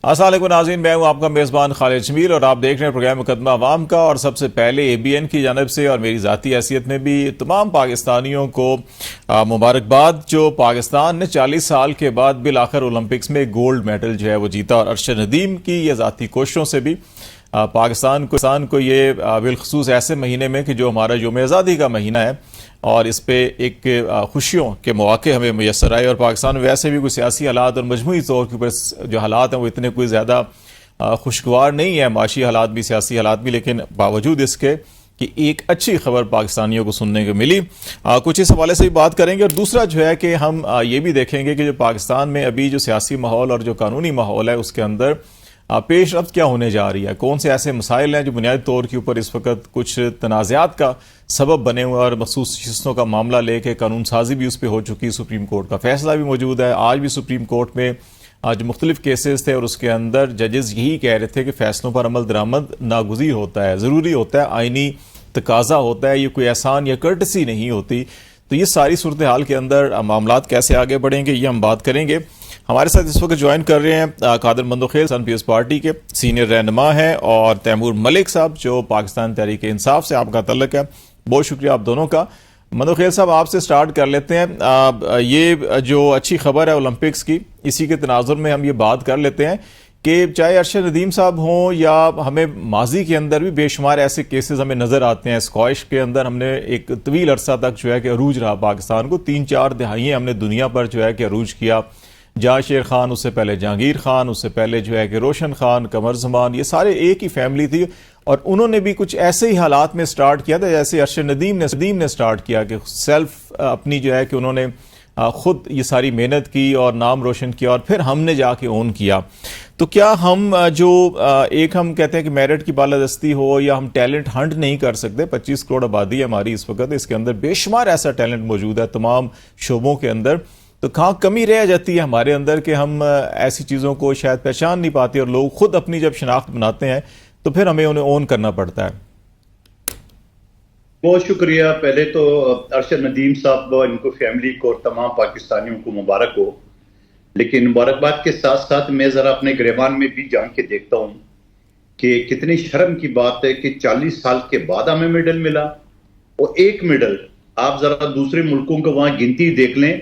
अस्सलाम वालेकुम नाज़रीन, मैं हूं आपका मेज़बान खालिद जमील और आप देख रहे हैं प्रोग्राम मुकदमा अवाम का। और सबसे पहले ABN की जानब से और मेरी ज़ाती हैसियत में भी तमाम पाकिस्तानियों को मुबारकबाद। जो पाकिस्तान ने 40 साल के बाद बिल आखिर ओलंपिक्स में गोल्ड मेडल जो है वो जीता, और अरशद नदीम की ये ज़ाती कोशिशों से भी पाकिस्तान को ये बिलखसूस ऐसे महीने में कि जो हमारा यौम आज़ादी का महीना है और इस पे एक खुशियों के मौके हमें मैसर आए। और पाकिस्तान में वैसे भी कोई सियासी हालात और मजमूई तौर के ऊपर जो हालात हैं वो इतने कोई ज़्यादा खुशगवार नहीं है, माशी हालात भी, सियासी हालात भी, लेकिन बावजूद इसके कि एक अच्छी खबर पाकिस्तानियों को सुनने को मिली। कुछ इस हवाले से भी बात करेंगे। और दूसरा जो है कि हम ये भी देखेंगे कि जो पाकिस्तान में अभी जो सियासी माहौल और जो कानूनी माहौल है उसके अंदर पेशरफ्त क्या होने जा रही है, कौन से ऐसे मसाइल हैं जो बुनियादी तौर के ऊपर इस वक्त कुछ तनाज़ात का सबब बने हुए, और मखसूस शिस्तों का मामला लेके कानून साजी भी उस पर हो चुकी, सुप्रीम कोर्ट का फैसला भी मौजूद है। आज भी सुप्रीम कोर्ट में आज मुख्तलिफ केसेस थे और उसके अंदर जजेस यही कह रहे थे कि फैसलों पर अमल दरामद नागुज़ीर होता है, ज़रूरी होता है, आइनी तकाजा होता है, ये कोई एहसान या कर्टसी नहीं होती। तो ये सारी सूरत हाल के अंदर मामलात कैसे आगे बढ़ेंगे ये हम बात करेंगे। हमारे साथ इस वक्त ज्वाइन कर रहे हैं कादर मंदोखेल, सन पीपल्स पार्टी के सीनियर रहनुमा हैं, और तैमूर मलिक साहब जो पाकिस्तान तहरीक इंसाफ से आपका तल्लक है। बहुत शुक्रिया आप दोनों का। मंदोखेल साहब, आपसे स्टार्ट कर लेते हैं। ये जो अच्छी खबर है ओलंपिक्स की, इसी के तनाजुर में हम ये बात कर लेते हैं कि चाहे अरशद नदीम साहब हों या हमें माजी के अंदर भी बेशुमार ऐसे केसेस हमें नज़र आते हैं। स्क्वैश के अंदर हमने एक तवील अरसा तक जो है कि अरूज रहा पाकिस्तान को, 3-4 दहाइयाँ हमने दुनिया पर जो है कि अरूज किया। जहाँ शेर खान, उससे पहले जहांगीर खान, उससे पहले जो है कि रोशन खान, कमर जमान, ये सारे एक ही फैमिली थी। और उन्होंने भी कुछ ऐसे ही हालात में स्टार्ट किया था जैसे अरशद नदीम ने स्टार्ट किया, कि सेल्फ अपनी जो है कि उन्होंने खुद ये सारी मेहनत की और नाम रोशन किया, और फिर हमने जाके ओन किया। तो क्या हम जो एक हम कहते हैं कि मेरिट की बालादस्ती हो या हम टैलेंट हंट नहीं कर सकते? 25 करोड़ आबादी है हमारी इस वक्त, इसके अंदर बेशुमार ऐसा टैलेंट मौजूद है तमाम शोबों के अंदर। तो कहाँ कमी रह जाती है हमारे अंदर कि हम ऐसी चीज़ों को शायद पहचान नहीं पाते, और लोग खुद अपनी जब शनाख्त बनाते हैं तो फिर हमें उन्हें ओन करना पड़ता है। बहुत शुक्रिया। पहले तो अरशद नदीम साहब, इनको फैमिली को और तमाम पाकिस्तानियों को मुबारक हो। लेकिन मुबारकबाद के साथ साथ मैं ज़रा अपने गिरेबान में भी जान के देखता हूँ कि कितनी शर्म की बात है कि 40 साल के बाद हमें मेडल मिला। और एक मेडल, आप ज़रा दूसरे मुल्कों को वहाँ गिनती देख लें,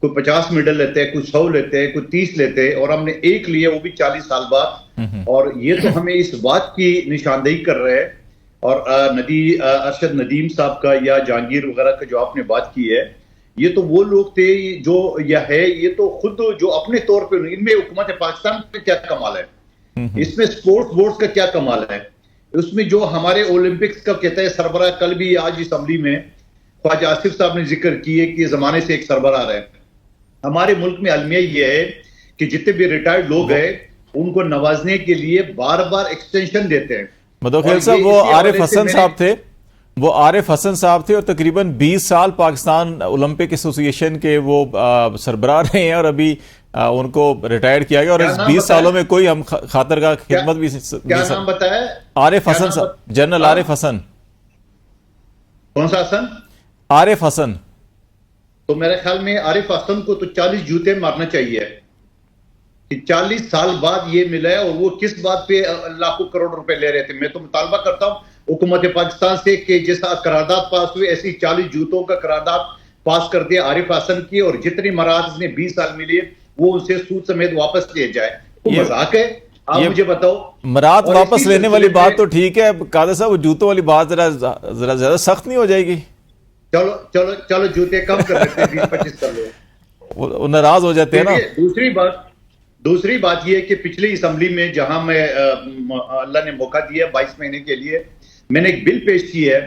कोई 50 मेडल लेते हैं, कोई 100 लेते हैं, कोई 30 लेते हैं, और हमने एक लिया, वो भी 40 साल बाद। और ये तो हमें इस बात की निशानदेही कर रहे हैं। और अरशद नदीम साहब का या जहांगीर वगैरह का जो आपने बात की है, ये तो वो लोग थे जो ये तो खुद जो अपने तौर पे, इनमें हुकूमत पाकिस्तान का क्या कमाल है, इसमें स्पोर्ट्स बोर्ड का क्या कमाल है, उसमें जो हमारे ओलंपिक्स का कहता है सरबराह, कल भी आज असम्बली में ख्वाजा आसिफ साहब ने जिक्र किए कि जमाने से एक सरबराह है। हमारे मुल्क में अलमिया ये है कि जितने भी रिटायर्ड लोग हैं उनको नवाजने के लिए बार बार एक्सटेंशन देते हैं। मंदोखेल साहब, वो आरिफ हसन साहब थे, वो आरिफ हसन साहब थे, और तकरीबन 20 साल पाकिस्तान ओलंपिक एसोसिएशन के वो सरबराह रहे हैं, और अभी उनको रिटायर किया गया। और इस 20 सालों में कोई हम खातर का खिदमत भी क्या नाम बताया? आरिफ हसन साहब, जनरल आरिफ हसन। कौन सा हसन? आरिफ हसन। तो मेरे ख्याल में आरिफ हसन को तो 40 जूते मारना चाहिए कि 40 साल बाद ये मिला है, और वो किस बात पे लाखों करोड़ रुपए ले रहे थे। मैं तो मुतालबा करता हूं हुकूमत पाकिस्तान से कि जैसा करारदाद पास हुई, ऐसी 40 जूतों का करारदाद पास कर दिया आरिफ हसन की, और जितनी मराहत ने 20 साल मिली है वो उनसे सूद समेत वापस लिए जाए। तो मजाक है? आप मुझे बताओ। मराहत वापस लेने वाली बात तो ठीक है कादर साहब, वो जूतों वाली बात जरा ज्यादा सख्त नहीं हो जाएगी? चलो चलो चलो, जूते कम कर देते हैं, 20-25 कर लो, वो नाराज हो जाते हैं ना। दूसरी बात यह है कि पिछली असम्बली में जहां मैं अल्लाह ने मौका दिया 22 महीने के लिए, मैंने एक बिल पेश की है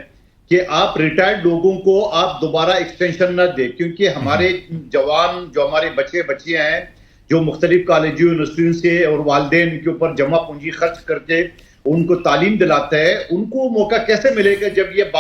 कि आप रिटायर्ड लोगों को आप दोबारा एक्सटेंशन न दें, क्योंकि हमारे जवान, जो हमारे बच्चे बच्चियां हैं, जो मुख्तलिफ कॉलेज यूनिवर्सिटियों से और वालिदैन के ऊपर जमा पूंजी खर्च करके उनको तालीम दिलाता है, उनको मौका कैसे मिलेगा जब ये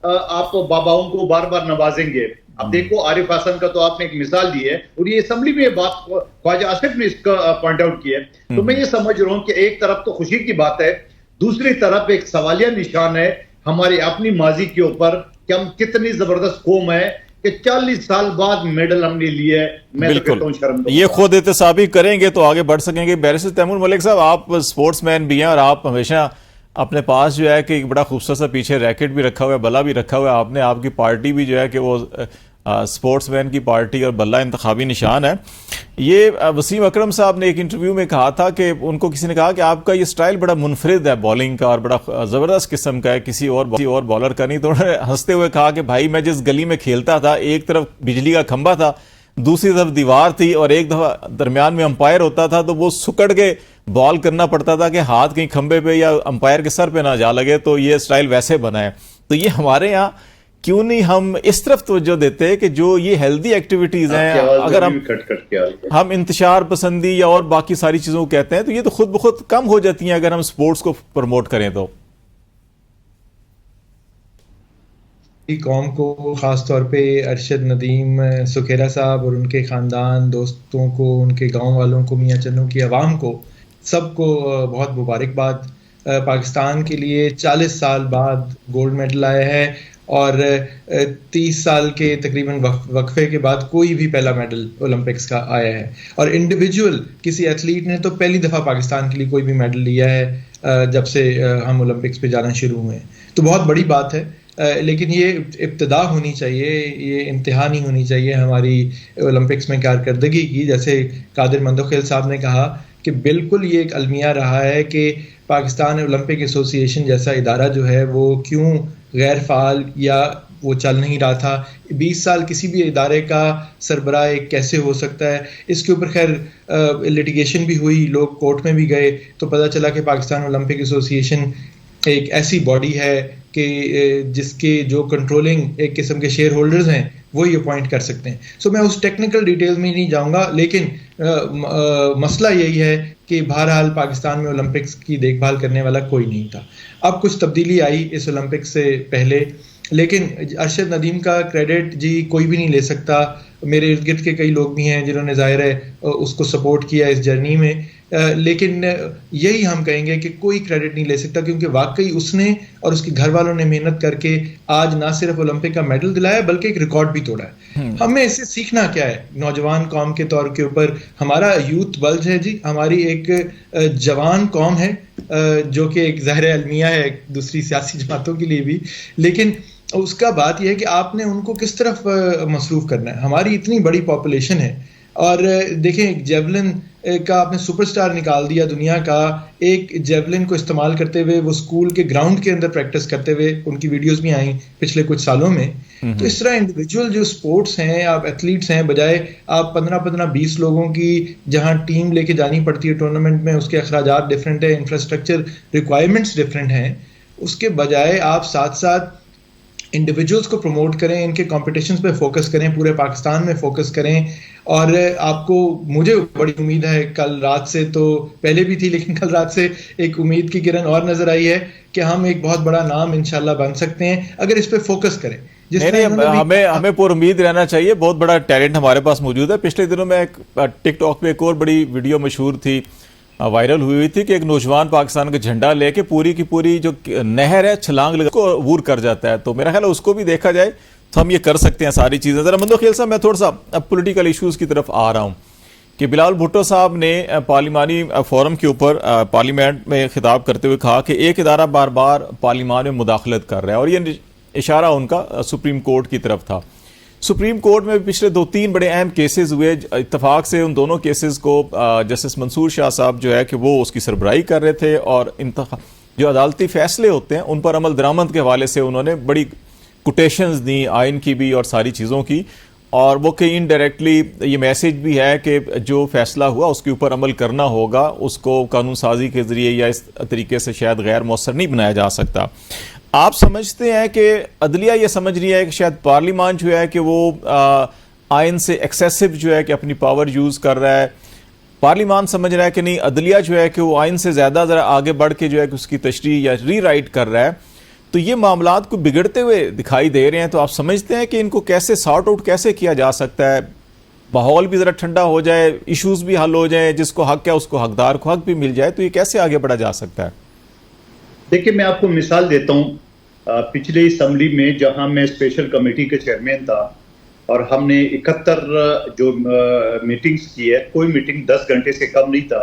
आप बाबाओं को बार बार नवाजेंगे? अब देखो, आरिफ हसन का तो आपने एक मिसाल दी है, और ये असेंबली में बात ख्वाजा आसिफ ने इसका पॉइंट आउट किया है। तो मैं ये समझ रहा हूं कि एक तरफ तो खुशी की बात है, दूसरी तरफ एक सवालिया निशान है हमारी अपनी माजी के ऊपर कि हम कितनी जबरदस्त कौम है कि 40 साल बाद मेडल हमने लिया है। मैं तो कहता हूं शर्म ये खुद एहतसाबी करेंगे तो आगे बढ़ सकेंगे। बैरिस्टर तैमूर मलिक साहब, आप स्पोर्ट्समैन भी हैं और आप हमेशा अपने पास जो है कि एक बड़ा खूबसूरत सा पीछे रैकेट भी रखा हुआ है, बल्ला भी रखा हुआ है आपने। आपकी पार्टी भी जो है कि वो स्पोर्ट्समैन की पार्टी और बल्ला इंतखाबी निशान है। ये वसीम अकरम साहब ने एक इंटरव्यू में कहा था कि उनको किसी ने कहा कि आपका ये स्टाइल बड़ा मुनफरिद है बॉलिंग का और बड़ा ज़बरदस्त किस्म का है, किसी और बॉलर का नहीं। तो उन्होंने हंसते हुए कहा कि भाई मैं जिस गली में खेलता था, एक तरफ बिजली का खंभा था, दूसरी तरफ दीवार थी और एक दफा दरमियान में अंपायर होता था, तो वो सुकड़ के बॉल करना पड़ता था कि हाथ कहीं खंभे पे या अंपायर के सर पे ना जा लगे। तो ये स्टाइल वैसे बना है। तो ये हमारे यहाँ क्यों नहीं हम इस तरफ तवज्जो देते हैं कि जो ये हेल्दी एक्टिविटीज हैं, अगर हम इंतशार पसंदी या और बाकी सारी चीजों को कहते हैं तो ये तो खुद ब खुद कम हो जाती हैं अगर हम स्पोर्ट्स को प्रमोट करें तो। कौम को ख़ास तौर पे अरशद नदीम सुखेरा साहब और उनके ख़ानदान, दोस्तों को, उनके गांव वालों को, मियां चन्नू की आवाम को, सबको बहुत मुबारकबाद। पाकिस्तान के लिए 40 साल बाद गोल्ड मेडल आया है और 30 साल के तकरीबन वक्फे के बाद कोई भी पहला मेडल ओलंपिक्स का आया है। और इंडिविजुअल किसी एथलीट ने तो पहली दफ़ा पाकिस्तान के लिए कोई भी मेडल लिया है जब से हम ओलंपिक्स पे जाना शुरू हुए हैं। तो बहुत बड़ी बात है। लेकिन ये इब्तिदा होनी चाहिए, ये इंतहा नहीं होनी चाहिए हमारी ओलंपिक्स में कारकर्दगी की। जैसे कादिर मंदोखेल साहब ने कहा कि बिल्कुल ये एक अलमिया रहा है कि पाकिस्तान ओलंपिक एसोसिएशन जैसा इदारा जो है वो क्यों गैर फाल या वो चल नहीं रहा था। 20 साल किसी भी इदारे का सरबराह कैसे हो सकता है। इसके ऊपर खैर लिटिगेशन भी हुई, लोग कोर्ट में भी गए, तो पता चला कि पाकिस्तान ओलंपिक एसोसिएशन एक ऐसी बॉडी है कि जिसके जो कंट्रोलिंग एक किस्म के शेयर होल्डर्स हैं वो ही अपॉइंट कर सकते हैं। सो मैं उस टेक्निकल डिटेल में नहीं जाऊंगा, लेकिन मसला यही है कि बहरहाल पाकिस्तान में ओलंपिक्स की देखभाल करने वाला कोई नहीं था। अब कुछ तब्दीली आई इस ओलंपिक्स से पहले, लेकिन अरशद नदीम का क्रेडिट जी कोई भी नहीं ले सकता। मेरे इर्द गिर्द के कई लोग भी हैं जिन्होंने ज़ाहिर है उसको सपोर्ट किया इस जर्नी में, लेकिन यही हम कहेंगे कि कोई क्रेडिट नहीं ले सकता, क्योंकि वाकई उसने और उसके घर वालों ने मेहनत करके आज ना सिर्फ ओलंपिक का मेडल दिलाया बल्कि एक रिकॉर्ड भी तोड़ा है। हमें इससे सीखना क्या है नौजवान कौम के तौर के ऊपर? हमारा यूथ बल्ज है जी, हमारी एक जवान कौम है जो कि एक ज़ाहिर अलमिया है दूसरी सियासी जमातों के लिए भी, लेकिन उसका बात यह है कि आपने उनको किस तरफ मसरूफ करना है। हमारी इतनी बड़ी पॉपुलेशन है और देखें जेवलिन का आपने सुपरस्टार निकाल दिया दुनिया का, एक जेवलिन को इस्तेमाल करते हुए वो स्कूल के ग्राउंड के अंदर प्रैक्टिस करते हुए उनकी वीडियोस भी आई पिछले कुछ सालों में। तो इस तरह इंडिविजुअल जो स्पोर्ट्स हैं, आप एथलीट्स हैं, बजाय आप 15-20 लोगों की जहां टीम लेके जानी पड़ती है टूर्नामेंट में, उसके अखराजात डिफरेंट है, इंफ्रास्ट्रक्चर रिक्वायरमेंट्स डिफरेंट हैं, उसके बजाय आप साथ साथ इंडिविजुअल्स को प्रमोट करें, इनके कॉम्पिटिशन्स पे फोकस करें, पूरे पाकिस्तान में फोकस करें। और आपको, मुझे बड़ी उम्मीद है, कल रात से तो पहले भी थी लेकिन कल रात से एक उम्मीद की किरण और नजर आई है कि हम एक बहुत बड़ा नाम इंशाल्लाह बन सकते हैं अगर इस पे फोकस करें। हमें पूरी उम्मीद रहना चाहिए। बहुत बड़ा टैलेंट हमारे पास मौजूद है। पिछले दिनों में टिकटॉक पे एक और बड़ी वीडियो मशहूर थी, वायरल हुई थी कि एक नौजवान पाकिस्तान का झंडा लेके पूरी की पूरी जो नहर है छलांग लगा को अबूर कर जाता है। तो मेरा ख्याल है उसको भी देखा जाए तो हम ये कर सकते हैं सारी चीज़ें। ज़रा मंदोखेल साहब, मैं थोड़ा सा अब पॉलिटिकल इश्यूज़ की तरफ आ रहा हूँ कि बिलावल भुट्टो साहब ने पार्लिमानी फोरम के ऊपर पार्लियामेंट में खिताब करते हुए कहा कि एक इदारा बार बार पार्लियामान में मुदाखलत कर रहा है, और ये इशारा उनका सुप्रीम कोर्ट की तरफ था। सुप्रीम कोर्ट में पिछले 2-3 बड़े अहम केसेस हुए। इत्तफाक से उन दोनों केसेस को जस्टिस मंसूर शाह साहब जो है कि वो उसकी सरबराही कर रहे थे, और जो अदालती फैसले होते हैं उन पर अमल दरामद के हवाले से उन्होंने बड़ी कोटेशंस दी, आइन की भी और सारी चीज़ों की। और वो कहीं इनडायरेक्टली ये मैसेज भी है कि जो फैसला हुआ उसके ऊपर अमल करना होगा, उसको कानून साजी के ज़रिए या इस तरीके से शायद गैर मौसर नहीं बनाया जा सकता। आप समझते हैं कि अदलिया ये समझ रही है कि शायद पार्लियामान जो है कि वो आइन से एक्सेसिव जो है कि अपनी पावर यूज़ कर रहा है, पार्लियामान समझ रहा है कि नहीं अदलिया जो है कि वो आइन से ज़्यादा ज़रा आगे बढ़ के जो है कि उसकी तशरीह या री राइट कर रहा है। तो ये मामलात को बिगड़ते हुए दिखाई दे रहे हैं। तो आप समझते हैं कि इनको कैसे सॉर्ट आउट कैसे किया जा सकता है, माहौल भी ज़रा ठंडा हो जाए, इश्यूज़ भी हल हो जाए, जिसको हक है उसको हकदार को हक भी मिल जाए, तो ये कैसे आगे बढ़ा जा सकता है? देखिए, मैं आपको मिसाल देता हूँ। पिछले असम्बली में जहां मैं स्पेशल कमेटी के चेयरमैन था, और हमने 71 जो मीटिंग्स की है, कोई मीटिंग 10 घंटे से कम नहीं था।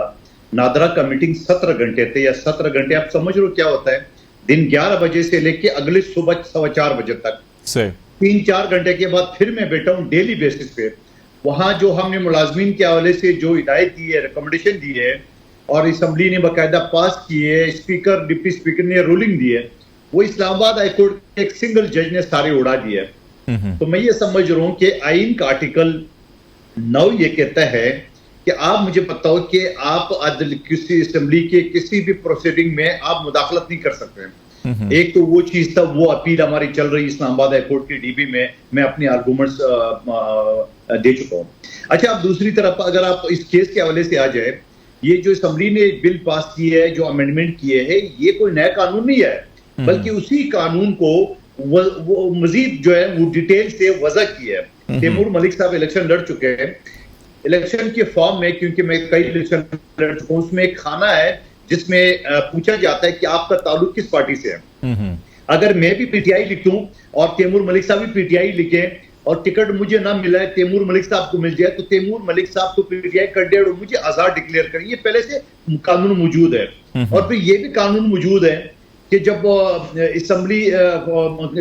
नादरा का मीटिंग 17 घंटे थे, या 17 घंटे आप समझ लो क्या होता है, दिन 11 बजे से लेके अगले सुबह 4:15 बजे तक से 3-4 घंटे के बाद फिर मैं बैठा हूँ डेली बेसिस पे। वहां जो हमने मुलाजमीन के हवाले से जो हिदायत दी है, रिकमेंडेशन दी है, और असम्बली ने बाकायदा पास की है, स्पीकर डिप्टी स्पीकर ने रूलिंग दी है, वो इस्लामाबाद हाईकोर्ट के एक सिंगल जज ने सारे उड़ा दिया है। तो मैं ये समझ रहा हूँ कि आइन का आर्टिकल 9 ये कहता है कि आप मुझे बताओ कि आप किसी असेंबली के किसी भी प्रोसीडिंग में आप मुदाखलत नहीं कर सकते हैं। एक तो वो चीज था, वो अपील हमारी चल रही इस्लामाबाद हाईकोर्ट की डीबी में, मैं अपने आर्गूमेंट्स दे चुका हूँ। अच्छा, अब दूसरी तरफ अगर आप इस केस के हवाले से आ जाए, ये जो असेंबली ने बिल पास की है, जो अमेंडमेंट किए हैं, ये कोई नया कानून नहीं है, बल्कि उसी कानून को वो मजीद जो है वो डिटेल से वजह की है। तैमूर मलिक साहब इलेक्शन लड़ चुके हैं, इलेक्शन के फॉर्म में, क्योंकि मैं कई इलेक्शन लड़ चुका हूं, उसमें एक खाना है जिसमें पूछा जाता है कि आपका ताल्लुक किस पार्टी से है। अगर मैं भी पीटीआई लिखूं और तैमूर मलिक साहब भी पीटीआई लिखे और टिकट मुझे ना मिला है, तैमूर मलिक साहब को मिल जाए, तो तैमूर मलिक साहब को पीटीआई कैंडिडेट और मुझे आजाद डिक्लेयर करें। ये पहले से कानून मौजूद है। और फिर ये भी कानून मौजूद है कि जब असेंबली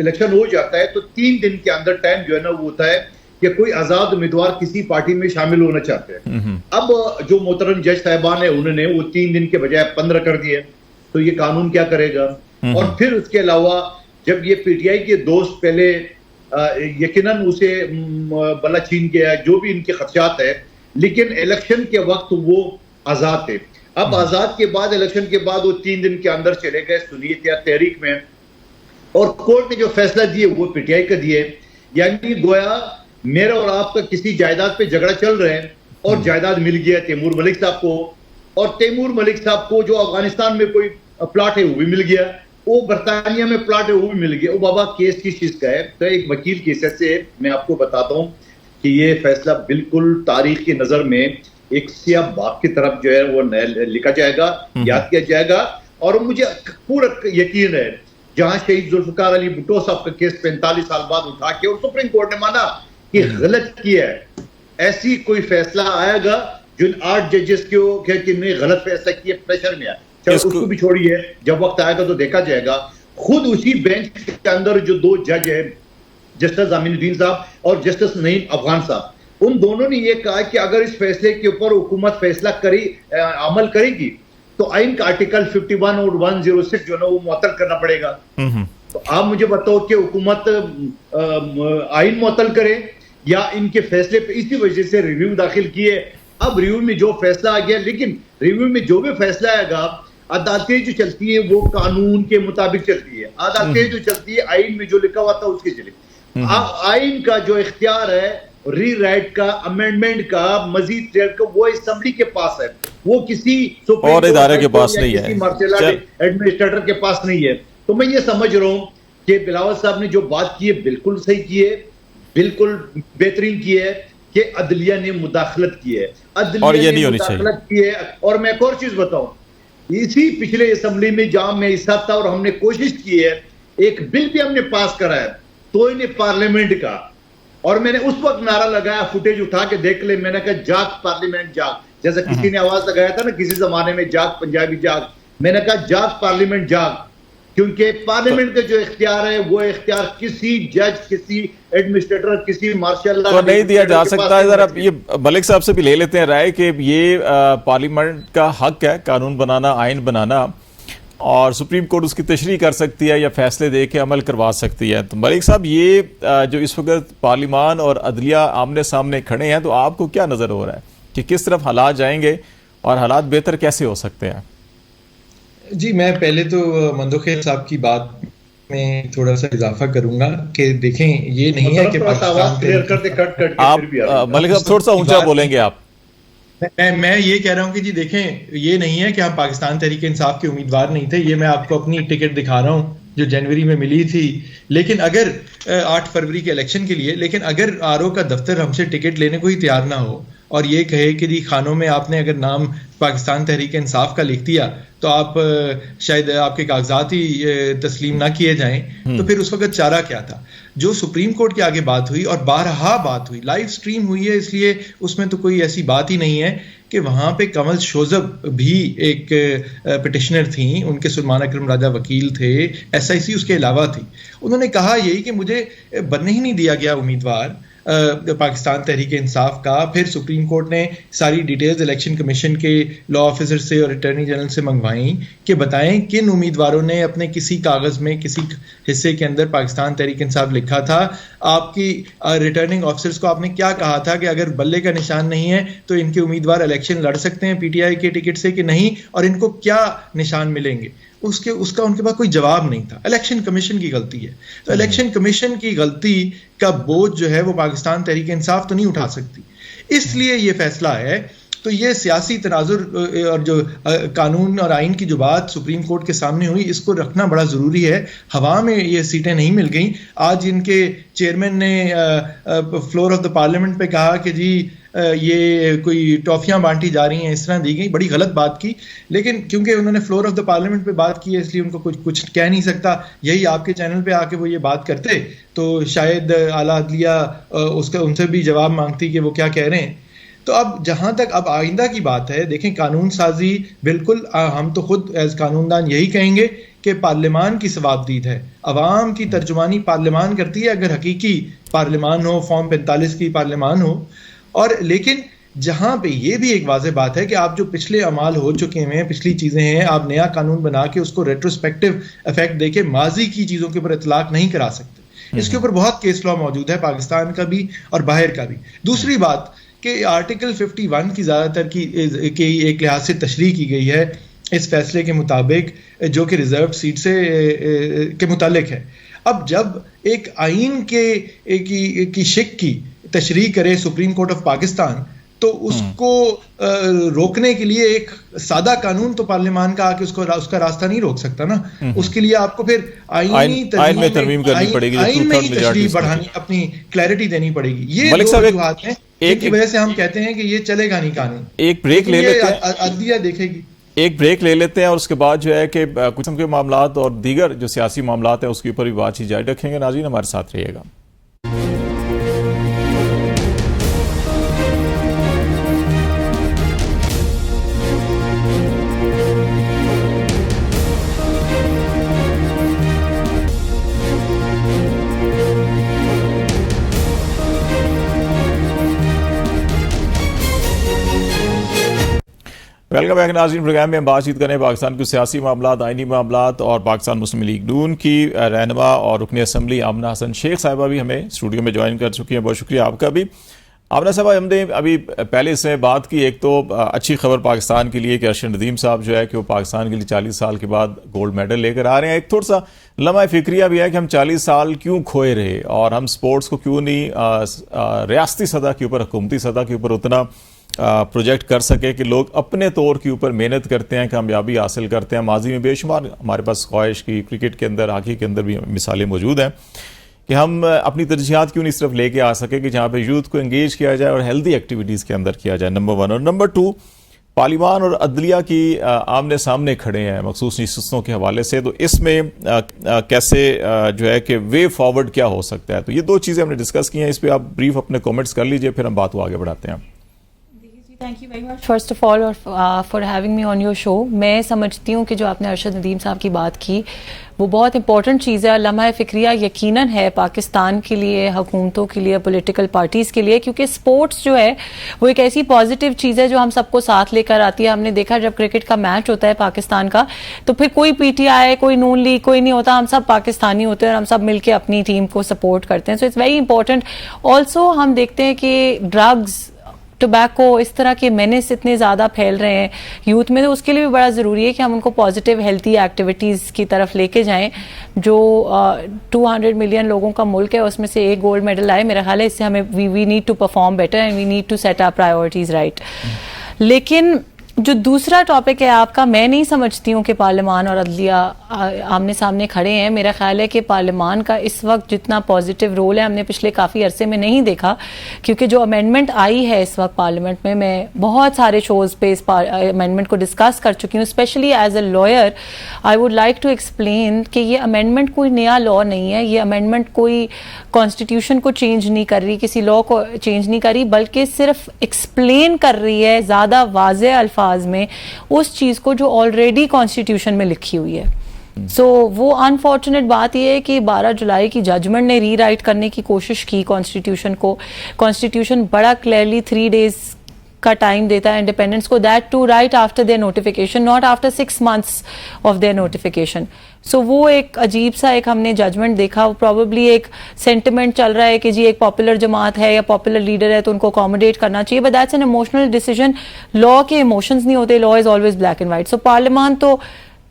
इलेक्शन हो जाता है तो 3 दिन के अंदर टाइम जो है ना वो होता है कि कोई आजाद उम्मीदवार किसी पार्टी में शामिल होना चाहते हैं। अब जो मोहतरम जज साहिबान है, उन्होंने वो 3 दिन के बजाय 15 कर दिए, तो ये कानून क्या करेगा। और फिर उसके अलावा जब ये पीटीआई के दोस्त पहले यकीनन उसे बला छीन गया, जो भी इनके खदशात है, लेकिन इलेक्शन के वक्त वो आजाद थे। अब आजाद के बाद, इलेक्शन के बाद वो 3 दिन के अंदर चले गए सुन्नियत या तहरीक में, और कोर्ट ने जो फैसला दिए वो पीटीआई का दिए। यानी गोया मेरा और आपका किसी जायदाद पे झगड़ा चल रहा है और जायदाद मिल गया तैमूर मलिक साहब को, और तैमूर मलिक साहब को जो अफगानिस्तान में कोई प्लाट है वो भी मिल गया, वो बरतानिया में प्लाट है वो भी मिल गया। वो बाबा केस किस चीज का है? तो एक वकील की हैसियत से मैं आपको बताता हूं कि ये फैसला बिल्कुल तारीख की नजर में एक सिया बाप की तरफ जो है वो लिखा जाएगा, याद किया जाएगा। और मुझे पूरा यकीन है, जहां शहीद जुल्फकार अली भुट्टो साहब का केस 45 साल बाद उठा के और सुप्रीम कोर्ट ने माना कि गलत किया है, ऐसी कोई फैसला आएगा जो 8 जजेस के ने गलत फैसला किया, प्रेशर में आया। चलो उसको भी छोड़िए, जब वक्त आएगा तो देखा जाएगा। खुद उसी बेंच के अंदर जो 2 जज है, जस्टिस अमीनुद्दीन साहब और जस्टिस नईम अफगान साहब, उन दोनों ने यह कहा कि अगर इस फैसले के ऊपर हुकूमत फैसला अमल करेगी तो आइन का आर्टिकल 51 और 106 जो है ना वो मुअत्तल करना पड़ेगा। तो आप मुझे बताओ कि हुकूमत आइन मुअत्तल करे या इनके फैसले पे इसी वजह से रिव्यू दाखिल किए। अब रिव्यू में जो फैसला आ गया, लेकिन रिव्यू में जो भी फैसला आएगा, अदालतें जो चलती है वो कानून के मुताबिक चलती है। अदालतें जो चलती है आइन में जो लिखा हुआ था उसके चले। आइन का जो इख्तियार है री राइट का, अमेंडमेंट का, मजीद का, वो असेंबली के पास है, वो किसी और इदारे के पास नहीं है, एडमिनिस्ट्रेटर के पास नहीं है। तो मैं ये समझ रहा हूं कि बिलावल साहब ने जो बात की है बिल्कुल सही की है, बिल्कुल बेहतरीन की है कि अदलिया ने मुदाखलत की है, अदलिया ने मुदाखलत की है। और मैं एक और चीज बताऊं, इसी पिछले असेंबली में जहां मैं हिस्सा था और हमने कोशिश की है, एक बिल भी हमने पास करा है तोयने पार्लियामेंट का, और मैंने उस वक्त नारा लगाया, फुटेज उठा के देख ले, मैंने कहा जाग पार्लियामेंट जाग, जैसे किसी ने आवाज लगाया था ना किसी जमाने में, जाग पंजाबी जाग, मैंने कहा जाग पार्लियामेंट जाग, क्योंकि पार्लियामेंट का जो इख्तियार है वो इख्तियार किसी जज, किसी एडमिनिस्ट्रेटर, किसी मार्शल को नहीं दिया जा सकता है। जरा ये मलिक साहब से भी ले लेते हैं राय कि ये पार्लियामेंट का हक है कानून बनाना, आइन बनाना, और सुप्रीम कोर्ट उसकी तशरीह कर सकती है या फैसले दे के अमल करवा सकती है। तो मलिक साहब, ये जो इस वक्त पार्लियामान और अदलिया आमने सामने खड़े हैं, तो आपको क्या नजर हो रहा है कि किस तरफ हालात जाएंगे और हालात बेहतर कैसे हो सकते हैं? जी, मैं पहले तो मंदोखेर साहब की बात में थोड़ा सा इजाफा करूंगा कि देखें, ये नहीं है कि आप मलिक साहब थोड़ा सा ऊंचा बोलेंगे आप। मैं ये कह रहा हूं कि जी देखें, ये नहीं है कि हम पाकिस्तान तहरीक इंसाफ के उम्मीदवार नहीं थे। ये मैं आपको अपनी टिकट दिखा रहा हूं जो जनवरी में मिली थी, लेकिन अगर 8 फरवरी के इलेक्शन के लिए, लेकिन अगर आरओ का दफ्तर हमसे टिकट लेने को ही तैयार ना हो और ये कहे कि जी खानों में आपने अगर नाम पाकिस्तान तहरीक इंसाफ का लिख दिया तो आप शायद आपके कागजात ही तस्लीम ना किए जाएं, तो फिर उस वक्त चारा क्या था? जो सुप्रीम कोर्ट के आगे बात हुई और बारहा बात हुई, लाइव स्ट्रीम हुई है, इसलिए उसमें तो कोई ऐसी बात ही नहीं है कि वहां पे कमल शोजब भी एक पिटिशनर थी, उनके सुलमान अकरम राजा वकील थे, SIC उसके अलावा थी। उन्होंने कहा यही कि मुझे बनने ही नहीं दिया गया उम्मीदवार पाकिस्तान तहरीक इंसाफ का। फिर सुप्रीम कोर्ट ने सारी डिटेल्स इलेक्शन कमीशन के लॉ ऑफिसर से और अटॉर्नी जनरल से मंगवाई कि बताएं किन उम्मीदवारों ने अपने किसी कागज में किसी हिस्से के अंदर पाकिस्तान तहरीक इंसाफ लिखा था। आपकी रिटर्निंग ऑफिसर्स को आपने क्या कहा था कि अगर बल्ले का निशान नहीं है तो इनके उम्मीदवार इलेक्शन लड़ सकते हैं PTI के टिकट से कि नहीं, और इनको क्या निशान मिलेंगे? उसका उनके पास कोई जवाब नहीं था। इलेक्शन कमीशन की गलती है, तो इलेक्शन कमीशन की गलती का बोझ जो है वो पाकिस्तान तहरीक इंसाफ तो नहीं उठा सकती, इसलिए ये फैसला है। तो ये सियासी तनाजुर और जो कानून और आइन की जो बात सुप्रीम कोर्ट के सामने हुई, इसको रखना बड़ा ज़रूरी है। हवा में ये सीटें नहीं मिल गई। आज इनके चेयरमैन ने फ्लोर ऑफ द पार्लियामेंट पे कहा कि जी ये कोई टॉफियां बांटी जा रही हैं, इस तरह दी गई, बड़ी गलत बात की। लेकिन क्योंकि उन्होंने फ्लोर ऑफ द पार्लियामेंट पे बात की है, इसलिए उनको कुछ कह नहीं सकता। यही आपके चैनल पे आके वो ये बात करते तो शायद आला अदलिया उसका उनसे भी जवाब मांगती कि वो क्या कह रहे हैं। तो अब जहां तक अब आइंदा की बात है, देखें कानून साजी बिल्कुल हम तो खुद एज कानूनदान यही कहेंगे कि पार्लियामान की सवाबदीद है, अवाम की तर्जुमानी पार्लियामान करती है। अगर हकीकी पार्लियामान हो, फॉर्म 45 की पार्लियामान हो, और लेकिन जहां पे ये भी एक वाज़ेह बात है कि आप जो पिछले अमाल हो चुके हैं, पिछली चीज़ें हैं, आप नया कानून बना के उसको रेट्रोस्पेक्टिव इफेक्ट देके माजी की चीज़ों के ऊपर इतलाक नहीं करा सकते। इसके ऊपर बहुत केस लॉ मौजूद है, पाकिस्तान का भी और बाहर का भी। दूसरी बात कि आर्टिकल 51 की ज़्यादातर की एक लिहाज से तशरीह की गई है इस फैसले के मुताबिक, जो कि रिजर्व सीट से के मुतालिक है। अब जब एक आइन की शिक की तशरीह करे सुप्रीम कोर्ट ऑफ पाकिस्तान, तो उसको रोकने के लिए एक सादा कानून तो पार्लियामान का आके उसका रास्ता नहीं रोक सकता ना। उसके लिए आपको फिर आइन में तरमीम करनी पड़ेगी, आइन में ही तशरीह बढ़ानी, अपनी क्लैरिटी देनी पड़ेगी। ये दो वजूहात हैं जिनकी वजह से हम कहते हैं कि ये चलेगा नहीं कानून। एक ब्रेक ले लेते हैं, अदलिया देखेगी। एक ब्रेक ले लेते हैं और उसके बाद जो है कि कुछ के मामलात और दीगर जो सियासी मामलात हैं उसके ऊपर भी बातचीत जारी रखेंगे। नाज़रीन हमारे साथ रहिएगा। वेलकम बैक नाज़रीन। प्रोग्राम में हम बातचीत करें पाकिस्तान के सियासी मामलात, आइनी मामलात और पाकिस्तान मुस्लिम लीग नून की रहनुमा और रुकन असम्बली आमना हसन शेख साहिबा भी हमें स्टूडियो में ज्वाइन कर चुकी हैं। बहुत शुक्रिया आपका भी। आमना साहबा, हमने अभी पहले इसमें बात की, एक तो अच्छी खबर पाकिस्तान के लिए कि अरशद नदीम साहब जो है कि वो पाकिस्तान के लिए 40 साल के बाद गोल्ड मेडल लेकर आ रहे हैं। एक थोड़ा सा लम्हा फिक्रिया भी है कि हम 40 साल क्यों खोए रहे और हम स्पोर्ट्स को क्यों नहीं रियासती सतह के ऊपर, हुकूमती सतह के ऊपर उतना प्रोजेक्ट कर सके कि लोग अपने तौर के ऊपर मेहनत करते हैं, कामयाबी हासिल करते हैं। माजी में बेशुमार हमारे पास ख्वाहिश की, क्रिकेट के अंदर, हॉकी के अंदर भी मिसालें मौजूद हैं कि हम अपनी तरजीहात क्यों नहीं सिर्फ लेके आ सके कि जहाँ पे यूथ को एंगेज किया जाए और हेल्दी एक्टिविटीज़ के अंदर किया जाए, नंबर 1। और नंबर 2, पार्लियामान और अदलिया की आमने सामने खड़े हैं मखसूस नशिस्तों के हवाले से, तो इसमें कैसे जो है कि वे फॉरवर्ड क्या हो सकता है। तो ये दो चीज़ें हमने डिस्कस की हैं, इस पर आप ब्रीफ अपने कॉमेंट्स कर लीजिए, फिर हम बात को आगे बढ़ाते हैं। Thank you very much first of all for having me on your show. मैं समझती हूँ कि जो आपने अरशद नदीम साहब की बात की वो बहुत इंपॉर्टेंट चीज़ है। लम्हा फिक्रिया यकीनन है पाकिस्तान के लिए, हुकूमतों के लिए, पॉलिटिकल पार्टीज़ के लिए, क्योंकि स्पोर्ट्स जो है वो एक ऐसी पॉजिटिव चीज़ है जो हम सबको साथ लेकर आती है। हमने देखा जब क्रिकेट का मैच होता है पाकिस्तान का, तो फिर कोई PTI, कोई नून लीग, कोई नहीं होता, हम सब पाकिस्तानी होते हैं और हम सब मिलकर अपनी टीम को सपोर्ट करते हैं। So it's very important. Also हम देखते हैं कि ड्रग्स, टोबैको, इस तरह के मेनेस इतने ज़्यादा फैल रहे हैं यूथ में, तो उसके लिए भी बड़ा ज़रूरी है कि हम उनको पॉजिटिव हेल्थी एक्टिविटीज़ की तरफ लेके जाएं। जो 200 मिलियन लोगों का मुल्क है उसमें से एक गोल्ड मेडल आए, मेरा ख्याल है इससे हमें we need to perform better and we need to set our priorities right. लेकिन जो दूसरा टॉपिक है आपका, मैं नहीं समझती हूँ कि पार्लियामान और अदलिया आमने सामने खड़े हैं। मेरा ख्याल है कि पार्लियामान का इस वक्त जितना पॉजिटिव रोल है हमने पिछले काफ़ी अरसे में नहीं देखा, क्योंकि जो अमेंडमेंट आई है इस वक्त पार्लियामेंट में, मैं बहुत सारे शोज़ पे इस अमेंडमेंट को डिस्कस कर चुकी हूँ। Specially as a lawyer I would like to explain कि ये अमेंडमेंट कोई नया लॉ नहीं है, ये अमेंडमेंट कोई कॉन्स्टिट्यूशन को चेंज नहीं कर रही, किसी लॉ को चेंज नहीं कर रही, बल्कि सिर्फ एक्सप्लेन कर रही है ज़्यादा वाज़ेह अल्फाज में उस चीज़ को जो ऑलरेडी कॉन्स्टिट्यूशन में लिखी हुई है। वो अनफॉर्चुनेट बात यह है कि 12 जुलाई की जजमेंट ने रीराइट करने की कोशिश की कॉन्स्टिट्यूशन को। कॉन्स्टिट्यूशन बड़ा क्लियरली 3 days का टाइम देता है इंडिपेंडेंस को, that to right after their notification, not after 6 months of their notification. So वो एक अजीब सा एक हमने जजमेंट देखा। वो प्रॉबली एक सेंटिमेंट चल रहा है कि जी एक पॉपुलर जमात है या पॉपुलर लीडर है तो उनको अकोमोडेट करना चाहिए, but that's an emotional decision. Law के इमोशंस नहीं होते, law is always black and white. So parliament तो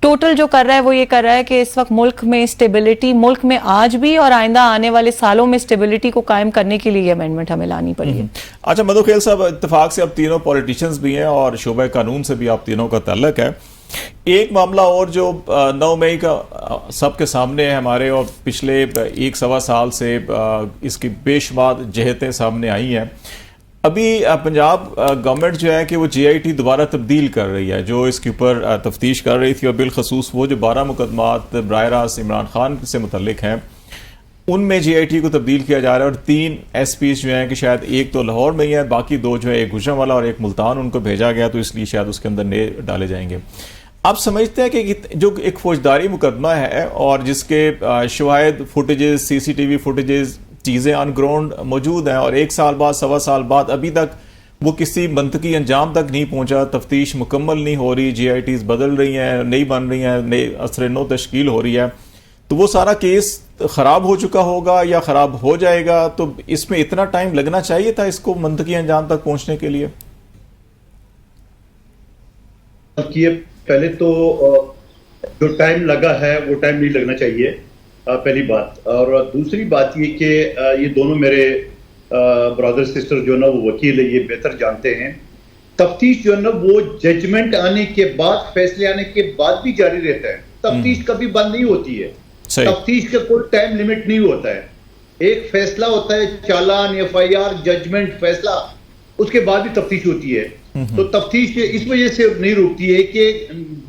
टोटल जो कर रहा है वो ये कर रहा है कि इस वक्त मुल्क में स्टेबिलिटी, मुल्क में आज भी और आइंदा आने वाले सालों में स्टेबिलिटी को कायम करने के लिए ये अमेंडमेंट हमें लानी पड़ी है। अच्छा मधु खेल साहब, इत्तेफाक से आप तीनों पॉलिटिशियंस भी हैं और शोबे कानून से भी आप तीनों का ताल्लुक है। एक मामला और जो 9 मई का सबके सामने है हमारे, और पिछले 1-1.25 साल से इसकी बेशुमार जहतें सामने आई हैं। अभी पंजाब गवर्नमेंट जो है कि वो GIT दोबारा तब्दील कर रही है, जो इसके ऊपर तफ्तीश कर रही थी, और बिलखसूस वो जो 12 मुकदमात बराह रास्त इमरान खान से मुतल्लिक हैं उनमें GIT को तब्दील किया जा रहा है। और 3 SPs जो हैं कि शायद एक तो लाहौर में ही है, बाकी 2 जो है, एक गुजरांवाला और एक मुल्तान, उनको भेजा गया, तो इसलिए शायद उसके अंदर नए डाले जाएंगे। आप समझते हैं कि जो एक फौजदारी मुकदमा है और जिसके शवाहिद, फुटेजेस, CCTV फुटेजेस, चीज़ें ऑन ग्राउंड मौजूद हैं, और 1 साल बाद, 1.25 साल बाद अभी तक वो किसी मंतकी अंजाम तक नहीं पहुंचा, तफ्तीश मुकम्मल नहीं हो रही, GITs बदल रही हैं, नई बन रही हैं, नई असर नो तश्कील हो रही है, तो वो सारा केस ख़राब हो चुका होगा या ख़राब हो जाएगा। तो इसमें इतना टाइम लगना चाहिए था इसको मंतकी अंजाम तक पहुंचने के लिए? पहले तो जो टाइम लगा है वो टाइम नहीं लगना चाहिए, पहली बात। और दूसरी बात ये कि ये दोनों मेरे ब्रदर सिस्टर जो ना वो वकील है, ये बेहतर जानते हैं। तफ्तीश जो है ना वो जजमेंट आने के बाद, फैसले आने के बाद भी जारी रहता है। तफ्तीश कभी बंद नहीं होती है। तफ्तीश का कोई टाइम लिमिट नहीं होता है। एक फैसला होता है, चालान, FIR, जजमेंट, फैसला, उसके बाद भी तफ्तीश होती है। तो तफ्तीश इस वजह से नहीं रुकती है कि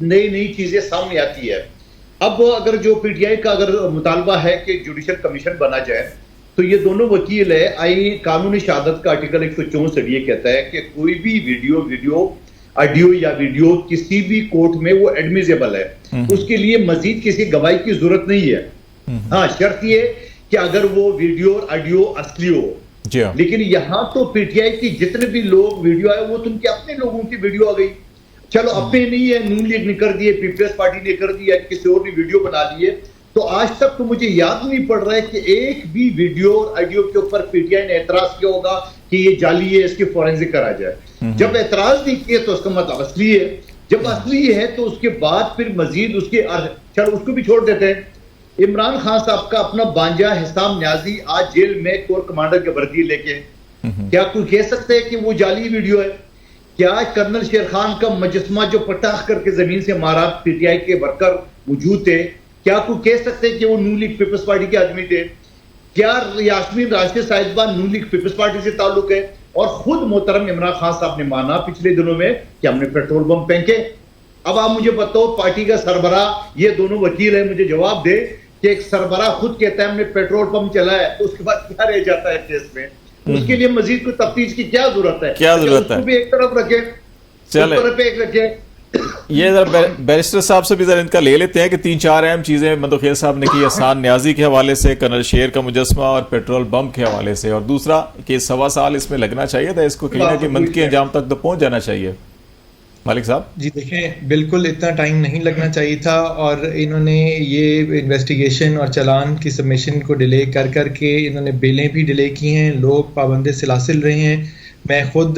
नई नई चीजें सामने आती है। अब अगर जो PTI का अगर मुतालबा है कि जुडिशल कमीशन बना जाए, तो ये दोनों वकील है, कानूनी शहादत का आर्टिकल 164 ये कहता है कि कोई भी ऑडियो या वीडियो किसी भी कोर्ट में वो एडमिसेबल है, उसके लिए मजीद किसी गवाही की जरूरत नहीं है। हाँ, शर्त ये कि अगर वो वीडियो ऑडियो असली हो। लेकिन यहाँ तो PTI की जितने भी लोग वीडियो आए वो तो उनके अपने लोगों की वीडियो आ गई। चलो अपने नहीं है, नून लीग ने कर दिए, पीपल्स पार्टी ने कर दिया, किसी और ने वीडियो बना लिए, तो आज तक तो मुझे याद नहीं पड़ रहा है कि एक भी वीडियो और ऑडियो के ऊपर PTI ने एतराज किया होगा कि ये जाली है, इसकी फोरेंसिक करा जाए। जब एतराज नहीं किए तो उसका मतलब असली है। जब असली है तो उसके बाद फिर मजीद उसके, चलो उसको भी छोड़ देते हैं। इमरान खान साहब का अपना बांजा हिसाम न्याजी आज जेल में कोर कमांडर की वर्दी लेके, क्या कोई कह सकते हैं कि वो जाली वीडियो है? क्या कर्नल शेर खान का मुजस्मा जो पटाख करके जमीन से मारा PTI के वर्कर मौजूद थे, क्या कोई कह सकते हैं कि वो नून लीग पीपल्स पार्टी के आदमी थे? क्या यास्मीन राशिद साहिबा नून लीग पीपल्स पार्टी से ताल्लुक है? और खुद मोहतरम इमरान खान साहब ने माना पिछले दिनों में कि हमने पेट्रोल बम फेंके। अब आप मुझे बताओ, पार्टी का सरबराह, ये दोनों वकील है, मुझे जवाब दे कि एक सरबराह खुद कहता है हमने पेट्रोल पंप चलाया, तो उसके बाद क्या रह जाता है केस में? उसके लिए मजीद कोई तफ्तीश की क्या जरूरत है? क्या जरूरत है? उसको भी एक तरफ रखे, चले तरफ पे एक रखे। ये जरा बैरिस्टर साहब से भी जरा इनका ले लेते हैं कि 3-4 अहम चीजें मंदोखेल साहब ने की, एहसान न्याजी के हवाले से, कर्नल शेर का मुजस्मा और पेट्रोल बम के हवाले से, और दूसरा कि 1.25 साल इसमें लगना चाहिए था, इसको कहीं ना कहीं मंतकी अंजाम तक तो पहुंच जाना चाहिए। मालिक साहब जी देखें, बिल्कुल इतना टाइम नहीं लगना चाहिए था, और इन्होंने ये इन्वेस्टिगेशन और चालान की सबमिशन को डिले कर करके इन्होंने बेलें भी डिले की हैं, लोग पाबंद सिलासिल रहे हैं। मैं खुद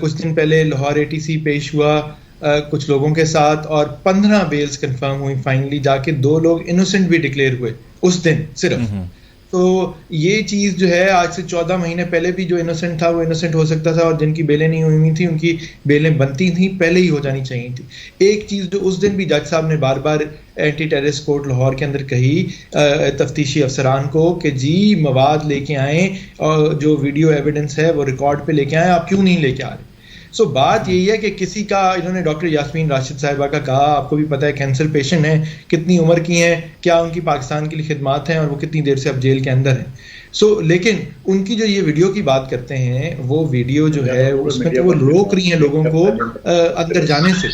कुछ दिन पहले लाहौर ATC पेश हुआ कुछ लोगों के साथ, और 15 बेल्स कंफर्म हुई फाइनली, जाके 2 लोग इनोसेंट भी डिक्लेयर हुए उस दिन सिर्फ। तो ये चीज़ जो है आज से 14 महीने पहले भी जो इनोसेंट था वो इनोसेंट हो सकता था, और जिनकी बेलें नहीं हुई थी उनकी बेलें बनती थी, पहले ही हो जानी चाहिए थी। एक चीज़ जो उस दिन भी जज साहब ने बार बार एंटी टेररिस्ट कोर्ट लाहौर के अंदर कही तफ्तीशी अफसरान को कि जी मवाद लेके आए और जो वीडियो एविडेंस है वो रिकॉर्ड पे लेके आए, आप क्यों नहीं लेके आ रहे। सो बात यही है कि किसी का, इन्होंने डॉक्टर यास्मीन राशिद साहिबा का कहा, आपको भी पता है कैंसर पेशेंट हैं, कितनी उम्र की हैं, क्या उनकी पाकिस्तान के लिए खिदमात हैं और वो कितनी देर से अब जेल के अंदर हैं। सो लेकिन उनकी जो ये वीडियो की बात करते हैं, वो वीडियो जो है उसमें तो वो रोक रही हैं लोगों को अंदर जाने से।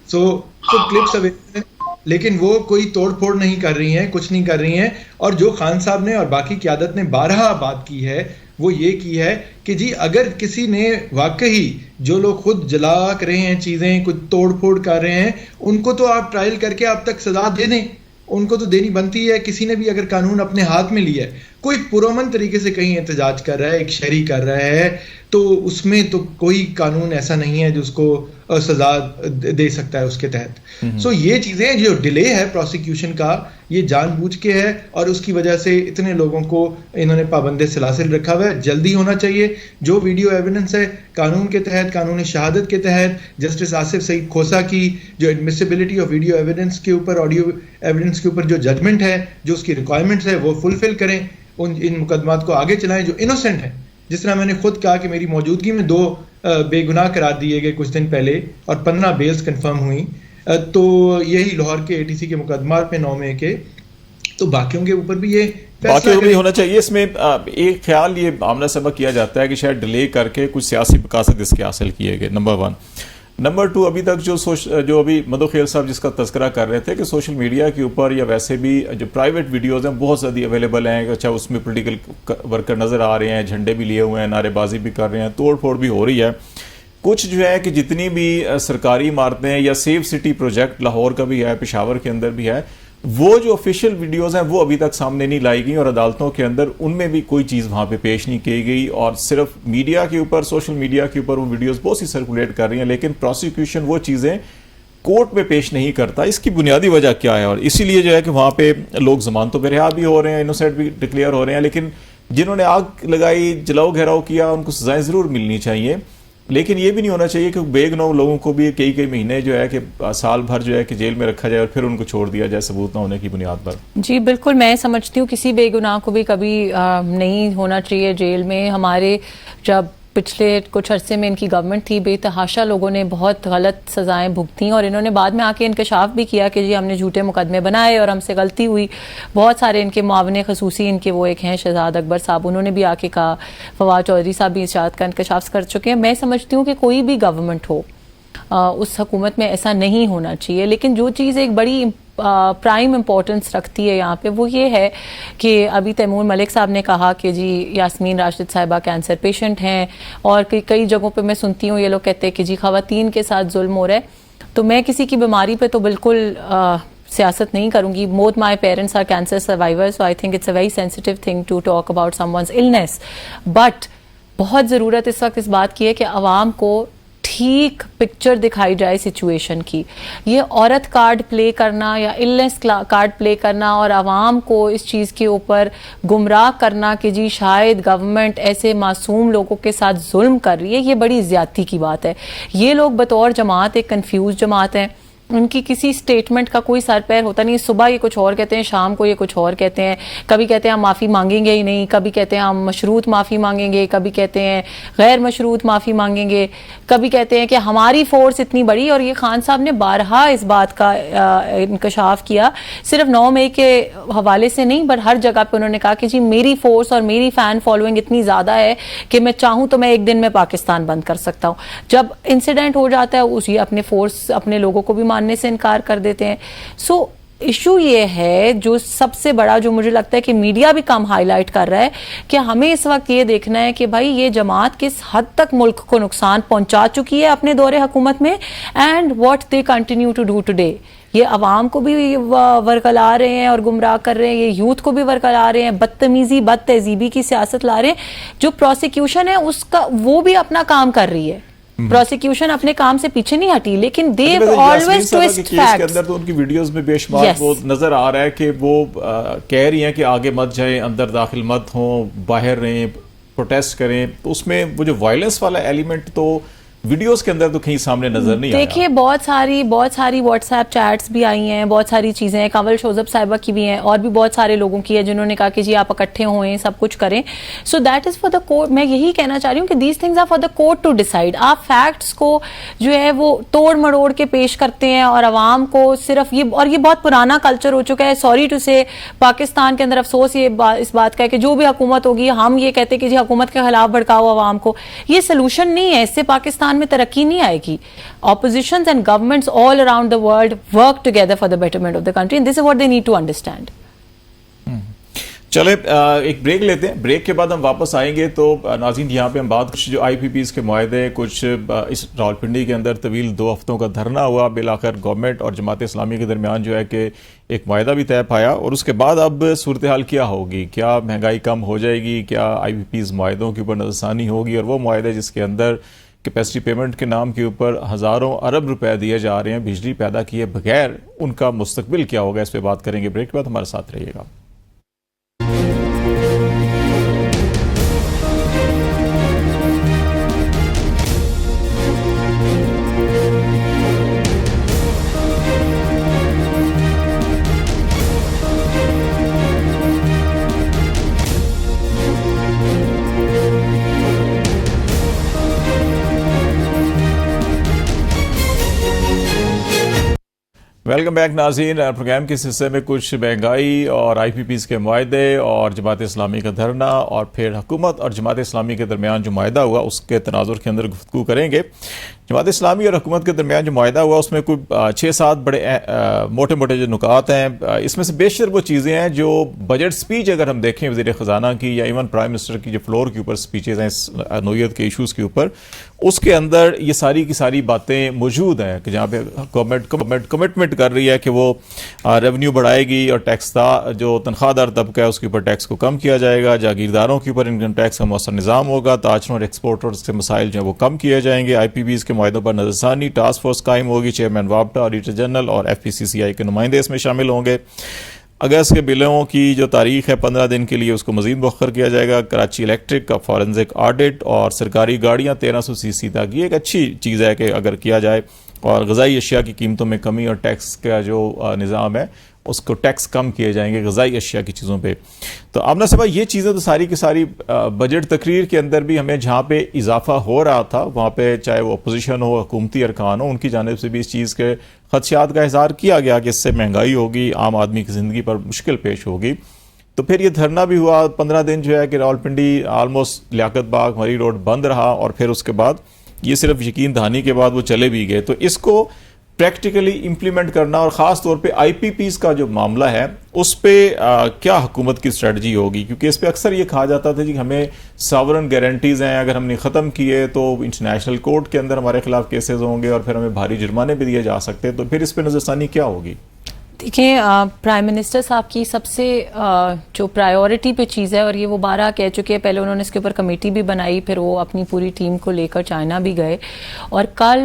सो क्लिप्स अवेलेबल, लेकिन वो कोई तोड़ फोड़ नहीं कर रही हैं, कुछ नहीं कर रही हैं। और जो खान साहब ने और बाकी क़यादत ने 12 बात की है वो ये की है कि जी अगर किसी ने वाकई, जो लोग खुद जला रहे हैं चीज़ें, कुछ तोड़ फोड़ कर रहे हैं, उनको तो आप ट्रायल करके आप तक सजा दे दें, उनको तो देनी बनती है। किसी ने भी अगर कानून अपने हाथ में लिया है, कोई पुरअमन तरीके से कहीं एहतजाज कर रहा है, एक शहरी कर रहा है, तो उसमें तो कोई कानून ऐसा नहीं है जो उसको सजा दे सकता है उसके तहत। सो ये चीज़ें, जो डिले है प्रोसिक्यूशन का, ये जानबूझ के है और उसकी वजह से इतने लोगों को इन्होंने पाबंदे सलासिल रखा हुआ है। जल्दी होना चाहिए। जो वीडियो एविडेंस है कानून के तहत, कानून शहादत के तहत, जस्टिस आसिफ सईद खोसा की जो एडमिसिबिलिटी ऑफ वीडियो एविडेंस के ऊपर, ऑडियो एविडेंस के ऊपर जो जजमेंट है, जो उसकी रिक्वायरमेंट्स है, वो फुलफिल करें, इन मुकदमात को आगे चलाएं जो इनोसेंट हैं। जिस तरह मैंने खुद कहा कि मेरी मौजूदगी में 2 बेगुनाह करार दिए गए कुछ दिन पहले और 15 बेल्स कंफर्म हुई, तो यही लाहौर के एटीसी के मुकदमा पे 9 मई के, तो बाकियों के ऊपर भी ये बाकियों भी होना चाहिए। इसमें एक ख्याल ये आमना सबक किया जाता है कि शायद डिले करके कुछ सियासी मकासद इसके हासिल किए गए, नंबर 1। नंबर 2, अभी तक जो अभी मधुखेल साहब जिसका तस्करा कर रहे थे कि सोशल मीडिया के ऊपर या वैसे भी जो प्राइवेट वीडियोस हैं बहुत ज़्यादा अवेलेबल हैं, अच्छा उसमें पॉलिटिकल वर्कर नज़र आ रहे हैं, झंडे भी लिए हुए हैं, नारेबाजी भी कर रहे हैं, तोड़ फोड़ भी हो रही है। कुछ जो है कि जितनी भी सरकारी इमारतें या सेफ सिटी प्रोजेक्ट लाहौर का भी है, पेशावर के अंदर भी है, वो जो ऑफिशियल वीडियोस हैं वो अभी तक सामने नहीं लाई गई और अदालतों के अंदर उनमें भी कोई चीज़ वहाँ पे पेश नहीं की गई और सिर्फ मीडिया के ऊपर, सोशल मीडिया के ऊपर वो वीडियोस बहुत सी सर्कुलेट कर रही हैं, लेकिन प्रोसिक्यूशन वो चीज़ें कोर्ट में पेश नहीं करता। इसकी बुनियादी वजह क्या है? और इसीलिए जो है कि वहाँ पे लोग जमानतों पर रिहा भी हो रहे हैं, इनोसेंट भी डिक्लेयर हो रहे हैं, लेकिन जिन्होंने आग लगाई, जलाओ घेराव किया, उनको सजाएं ज़रूर मिलनी चाहिए। लेकिन ये भी नहीं होना चाहिए कि बेगुनाह लोगों को भी कई महीने जो है कि साल भर जो है कि जेल में रखा जाए और फिर उनको छोड़ दिया जाए सबूत ना होने की बुनियाद पर। जी बिल्कुल, मैं समझती हूँ किसी बेगुनाह को भी कभी नहीं होना चाहिए जेल में। हमारे जब पिछले कुछ अरसे में इनकी गवर्नमेंट थी, बेतहाशा लोगों ने बहुत गलत सजाएं भुगती और इन्होंने बाद में आके इंकशाफ भी किया कि जी हमने झूठे मुकदमे बनाए और हमसे गलती हुई। बहुत सारे इनके मुआवने खसूसी, इनके वो एक हैं शहजाद अकबर साहब, उन्होंने भी आके कहा, फवाद चौधरी साहब भी इस बात का इंकशाफ कर चुके हैं। मैं समझती हूँ कि कोई भी गवर्नमेंट हो उस हुकूमत में ऐसा नहीं होना चाहिए। लेकिन जो चीज़ एक बड़ी प्राइम इम्पोर्टेंस रखती है यहाँ पे वो ये है कि अभी तैमूर मलिक साहब ने कहा कि जी यास्मीन राशिद साहिबा कैंसर पेशेंट हैं और कई जगहों पे मैं सुनती हूँ ये लोग कहते हैं कि जी ख़वातीन के साथ जुल्म हो रहा है। तो मैं किसी की बीमारी पे तो बिल्कुल सियासत नहीं करूँगी। Both my parents are cancer survivor, so I think it's a very sensitive thing to talk about someone's illness. But बहुत ज़रूरत इस वक्त इस बात की है कि आवाम को ठीक पिक्चर दिखाई जाए सिचुएशन की। ये औरत कार्ड प्ले करना या इलनेस कार्ड प्ले करना और आवाम को इस चीज़ के ऊपर गुमराह करना कि जी शायद गवर्नमेंट ऐसे मासूम लोगों के साथ जुल्म कर रही है, ये बड़ी ज़्यादती की बात है। ये लोग बतौर जमात एक कन्फ्यूज जमात हैं, उनकी किसी स्टेटमेंट का कोई सर पैर होता नहीं। सुबह ये कुछ और कहते हैं, शाम को ये कुछ और कहते हैं। कभी कहते हैं हम माफ़ी मांगेंगे ही नहीं, कभी कहते हैं हम मशरूत माफ़ी मांगेंगे, कभी कहते हैं गैर मशरूत माफ़ी मांगेंगे, कभी कहते हैं कि हमारी फोर्स इतनी बड़ी। और ये खान साहब ने बारहा इस बात का इंकशाफ किया, सिर्फ 9 मई के हवाले से नहीं बट हर जगह पर उन्होंने कहा कि जी मेरी फोर्स और मेरी फ़ैन फॉलोइंग इतनी ज़्यादा है कि मैं चाहूँ तो मैं एक दिन में पाकिस्तान बंद कर सकता हूँ। जब इंसिडेंट हो जाता है उसी अपने फोर्स, अपने लोगों को भी मानने से इनकार कर देते हैं। सो इशू ये है जो सबसे बड़ा, जो मुझे लगता है कि मीडिया भी कम हाईलाइट कर रहा है, कि हमें इस वक्त ये देखना है कि भाई ये जमात किस हद तक मुल्क को नुकसान पहुंचा चुकी है अपने दौरे हुकूमत में and what they continue to do today. ये अवाम को भी वरकला रहे हैं और गुमराह कर रहे हैं, ये यूथ को भी वरकला रहे हैं, बदतमीजी बद तहजीबी की सियासत ला रहे हैं। जो प्रोसिक्यूशन है उसका वो भी अपना काम कर रही है, प्रोसिक्यूशन अपने काम से पीछे नहीं हटी, लेकिन दे यास्मीन ऑलवेज साहबा के ट्विस्ट केस के फैक्ट्स। अंदर तो उनकी वीडियोस में बेशुमार Yes. वो नजर आ रहा है कि वो कह रही हैं कि आगे मत जाएं, अंदर दाखिल मत हों, बाहर रहें, प्रोटेस्ट करें। तो उसमें वो जो वायलेंस वाला एलिमेंट तो वीडियोस के अंदर तो कहीं सामने नजर नहीं आया। देखिए बहुत सारी व्हाट्सएप चैट्स भी आई हैं, बहुत सारी चीजें हैं, कंवल शोजब साहिबा की भी हैं और भी बहुत सारे लोगों की है जिन्होंने कहा कि जी आप इकट्ठे होएं, सब कुछ करें। So that is for the court. मैं यही कहना चाह रही हूँ कि these things are for the court to decide. आप फैक्ट्स को जो है वो तोड़ मरोड़ के पेश करते हैं और अवाम को सिर्फ ये, और ये बहुत पुराना कल्चर हो चुका है। सॉरी टू से पाकिस्तान के अंदर अफसोस इस बात का है कि जो भी हुकूमत होगी हम ये कहते हैं कि जी हुकूमत के खिलाफ भड़काओ अवाम को। ये सोल्यूशन नहीं है, इससे पाकिस्तान में तरक्की नहीं आएगी। Oppositions and governments all around the world work together for the betterment of the country, and this is what they need to understand. चले एक ब्रेक लेते हैं। ब्रेक के बाद हम वापस आएंगे तो नाज़रीन यहाँ पे हम बात कुछ जो IPPs के मुआहदे, कुछ इस रावलपिंडी के अंदर तवील 2 हफ्तों का धरना हुआ, बिलाखिर गवर्नमेंट और जमात इस्लामी के दरमियान जो है कि एक मुआहदा भी तय पाया, और उसके बाद अब सूरत हाल क्या होगी, क्या महंगाई कम हो जाएगी, क्या IPPs मुआहदों के ऊपर नजरसानी होगी, और वो मुआहदे जिसके अंदर कैपेसिटी पेमेंट के नाम के ऊपर हज़ारों अरब रुपए दिए जा रहे हैं बिजली पैदा किए बगैर, उनका मुस्तकबिल क्या होगा, इस पर बात करेंगे। ब्रेक के बाद हमारे साथ रहिएगा। वेलकम बैक नाज़रीन। प्रोग्राम के इस हिस्से में कुछ महंगाई और IPPs के मुआहदे और जमात इस्लामी का धरना और फिर हुकूमत और जमात इस्लामी के दरमियान जो मुआहदा हुआ उसके तनाजुर के अंदर गुफ्तगू करेंगे। जमात इस्लामी और हुकूमत के दरमियान जो मुआहदा हुआ उसमें कोई 6-7 बड़े मोटे मोटे जो नुकात हैं, इसमें से बेशतर वो चीज़ें हैं जो बजट स्पीच अगर हम देखें वज़ीर ख़जाना की या इवन प्राइम मिनिस्टर की जो फ्लोर के ऊपर स्पीचेज़ हैं इस नोयत के इशूज़ के ऊपर, उसके अंदर ये सारी की सारी बातें मौजूद हैं कि जहाँ पे गवर्नमेंट कमिटमेंट कर रही है कि वो रेवेन्यू बढ़ाएगी और टैक्स जो तनख्वाहदार तबका है उसके ऊपर टैक्स को कम किया जाएगा, जागीरदारों के ऊपर इनकम टैक्स का मौसर निज़ाम होगा, ताजरों और एक्सपोर्टर्स के मसाइल जो है वो कम किए जाएंगे, IPPs के मुआहदों पर नजरसानी, टास्क फोर्स कायम होगी, चेयरमैन वापटा, ऑडिटर जनरल और FPCCI के नुमाइंदे इसमें शामिल होंगे। अगस्त के बिलों की जो तारीख है 15 दिन के लिए उसको मजीद मुअख्खर किया जाएगा। कराची इलेक्ट्रिक का फॉरेंसिक ऑडिट और सरकारी गाड़ियाँ 1300 cc तक, ये एक अच्छी चीज़ है कि अगर किया जाए, और ग़िज़ाई अशिया की कीमतों में कमी और टैक्स का जो निज़ाम है उसको टैक्स कम किए जाएंगे ग़िज़ाई अशिया की चीज़ों पे। तो आमना साहब ये चीज़ें तो सारी की सारी बजट तकरीर के अंदर भी हमें जहाँ पे इजाफा हो रहा था वहाँ पे चाहे वो अपोजिशन हो, हुकूमती अरकान हो, उनकी जानिब से भी इस चीज़ के खदशात का इज़हार किया गया कि इससे महंगाई होगी, आम आदमी की ज़िंदगी पर मुश्किल पेश होगी। तो फिर ये धरना भी हुआ 15 दिन जो है कि रावलपिंडी आलमोस्ट लियाकत बाग मरी रोड बंद रहा, और फिर उसके बाद ये सिर्फ यकीन दहानी के बाद वो चले भी गए। तो इसको प्रैक्टिकली इम्प्लीमेंट करना और ख़ास तौर पे IPPs का जो मामला है उस पर क्या हुकूमत की स्ट्रेटजी होगी, क्योंकि इस पर अक्सर ये कहा जाता था कि हमें सॉवरन गारंटीज़ हैं, अगर हमने ख़त्म किए तो इंटरनेशनल कोर्ट के अंदर हमारे खिलाफ केसेस होंगे और फिर हमें भारी जुर्माने भी दिए जा सकते हैं। तो फिर इस पर नज़रसानी क्या होगी? देखिए प्राइम मिनिस्टर साहब की सबसे जो प्रायोरिटी पे चीज़ है, और ये वो 12 कह चुके हैं, पहले उन्होंने इसके ऊपर कमेटी भी बनाई, फिर वो अपनी पूरी टीम को लेकर चाइना भी गए, और कल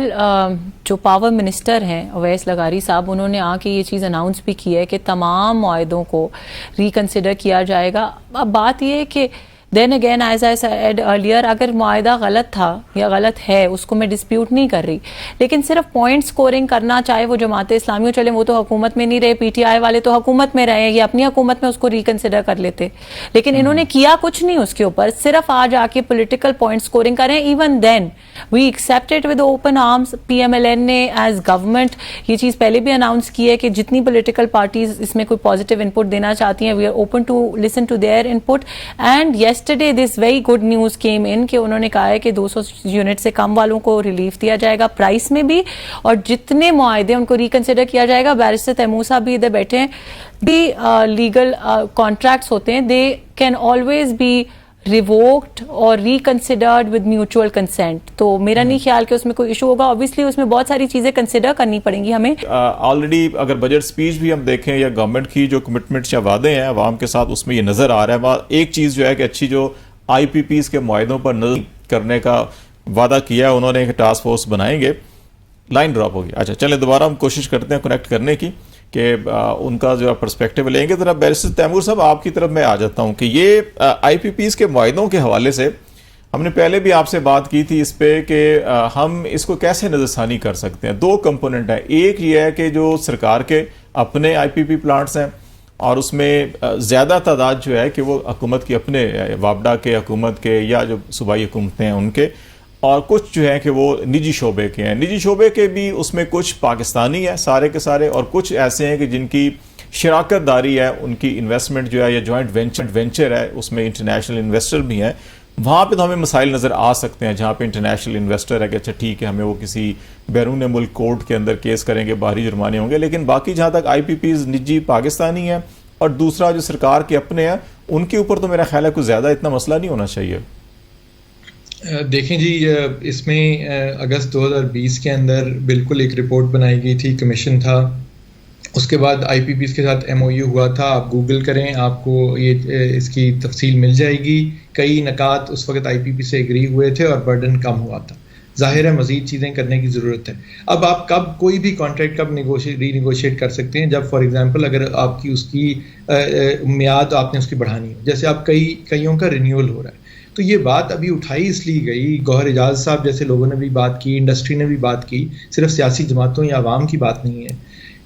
जो पावर मिनिस्टर हैं अवैस लगारी साहब, उन्होंने आके ये चीज़ अनाउंस भी की है कि तमाम मुआहदों को रिकन्सिडर किया जाएगा। अब बात ये है कि then again as I said earlier, अगर मुआहदा गलत था या गलत है उसको मैं डिस्प्यूट नहीं कर रही, लेकिन सिर्फ पॉइंट स्कोरिंग करना, चाहे वो जमात इस्लामी हो, चले वो तो हुकूमत में नहीं रहे, PTI वाले तो हुकूमत में रहे, ये अपनी हुकूमत में उसको रिकन्सिडर कर लेते, लेकिन इन्होंने किया कुछ नहीं उसके ऊपर, सिर्फ आज आके पोलिटिकल पॉइंट स्कोरिंग करें। Even then we accepted with open arms. PMLN ने एज गवर्नमेंट ये चीज़ पहले भी अनाउंस की है कि जितनी पोलिटिकल पार्टीज इसमें कोई पॉजिटिव इनपुट देना चाहती हैं, we are open to listen to their input. And yesterday this very good news came in कि उन्होंने कहा है कि 200 यूनिट से कम वालों को रिलीफ दिया जाएगा प्राइस में भी, और जितने मुआहदे उनको रिकन्सिडर किया जाएगा। बैरिस्टर तैमूर साहब भी इधर बैठे हैं, भी लीगल कॉन्ट्रैक्ट्स होते हैं, they can always be revoked और रिकन्सिडर्ड विद म्यूचुअल कंसेंट। तो मेरा नहीं ख्याल कि उसमें कोई इशू होगा। ऑब्वियसली उसमें बहुत सारी चीजें कंसिडर करनी पड़ेंगी हमें। ऑलरेडी अगर बजट स्पीच भी हम देखें या गवर्नमेंट की जो कमिटमेंट्स या वादे हैं अवाम के साथ, उसमें ये नजर आ रहा है। एक चीज जो है कि अच्छी जो IPPs के मुआहदों पर नजर करने का वादा किया है, उन्होंने एक टास्क फोर्स बनाएंगे। लाइन ड्रॉप होगी। अच्छा, चलें दोबारा हम कोशिश करते हैं कनेक्ट करने की कि उनका जो पर्सपेक्टिव लेंगे। जरा बैरिस्टर तैमूर साहब, आपकी तरफ मैं आ जाता हूं कि ये IPPs के मुआहदों के हवाले से हमने पहले भी आपसे बात की थी इस पे कि हम इसको कैसे नज़रसानी कर सकते हैं। दो कंपोनेंट है, एक ये है कि जो सरकार के अपने IPP प्लांट्स हैं और उसमें ज़्यादा तादाद जो है कि वो हुकूमत की अपने वापडा के, हुकूमत के या जो सूबाई हुकूमतें हैं उनके, और कुछ जो है कि वो निजी शोबे के हैं। निजी शोबे के भी उसमें कुछ पाकिस्तानी है सारे के सारे, और कुछ ऐसे हैं कि जिनकी शराकत दारी है, उनकी इन्वेस्टमेंट जो है या जॉइंट वेंचर है, उसमें इंटरनेशनल इन्वेस्टर भी हैं। वहाँ पे तो हमें मसाइल नज़र आ सकते हैं जहाँ पे इंटरनेशनल इन्वेस्टर है कि अच्छा ठीक है, हमें वो किसी बैरून मुल्क कोर्ट के अंदर केस करेंगे, बाहरी जुर्माने होंगे। लेकिन बाकी जहाँ तक IPPs निजी पाकिस्तानी हैं और दूसरा जो सरकार के अपने हैं, उनके ऊपर तो मेरा ख्याल है कुछ ज़्यादा इतना मसला नहीं होना चाहिए। देखें जी, इसमें अगस्त 2020 के अंदर बिल्कुल एक रिपोर्ट बनाई गई थी, कमीशन था। उसके बाद IPPs के साथ MOU हुआ था। आप गूगल करें, आपको ये इसकी तफसील मिल जाएगी। कई नकात उस वक्त IPP से एग्री हुए थे और बर्डन कम हुआ था। जाहिर है मज़ीद चीज़ें करने की ज़रूरत है। अब आप कब कोई भी कॉन्ट्रैक्ट कब रीनेगोशिएट कर सकते हैं? जब फॉर एग्जांपल अगर आपकी उसकी मियाद आपने उसकी बढ़ानी हो, जैसे आप कईयों का रिन्यूअल हो रहा है, तो ये बात अभी उठाई इसलिए गई, गौहर एजाज साहब जैसे लोगों ने भी बात की, इंडस्ट्री ने भी बात की, सिर्फ सियासी जमातों या आवाम की बात नहीं है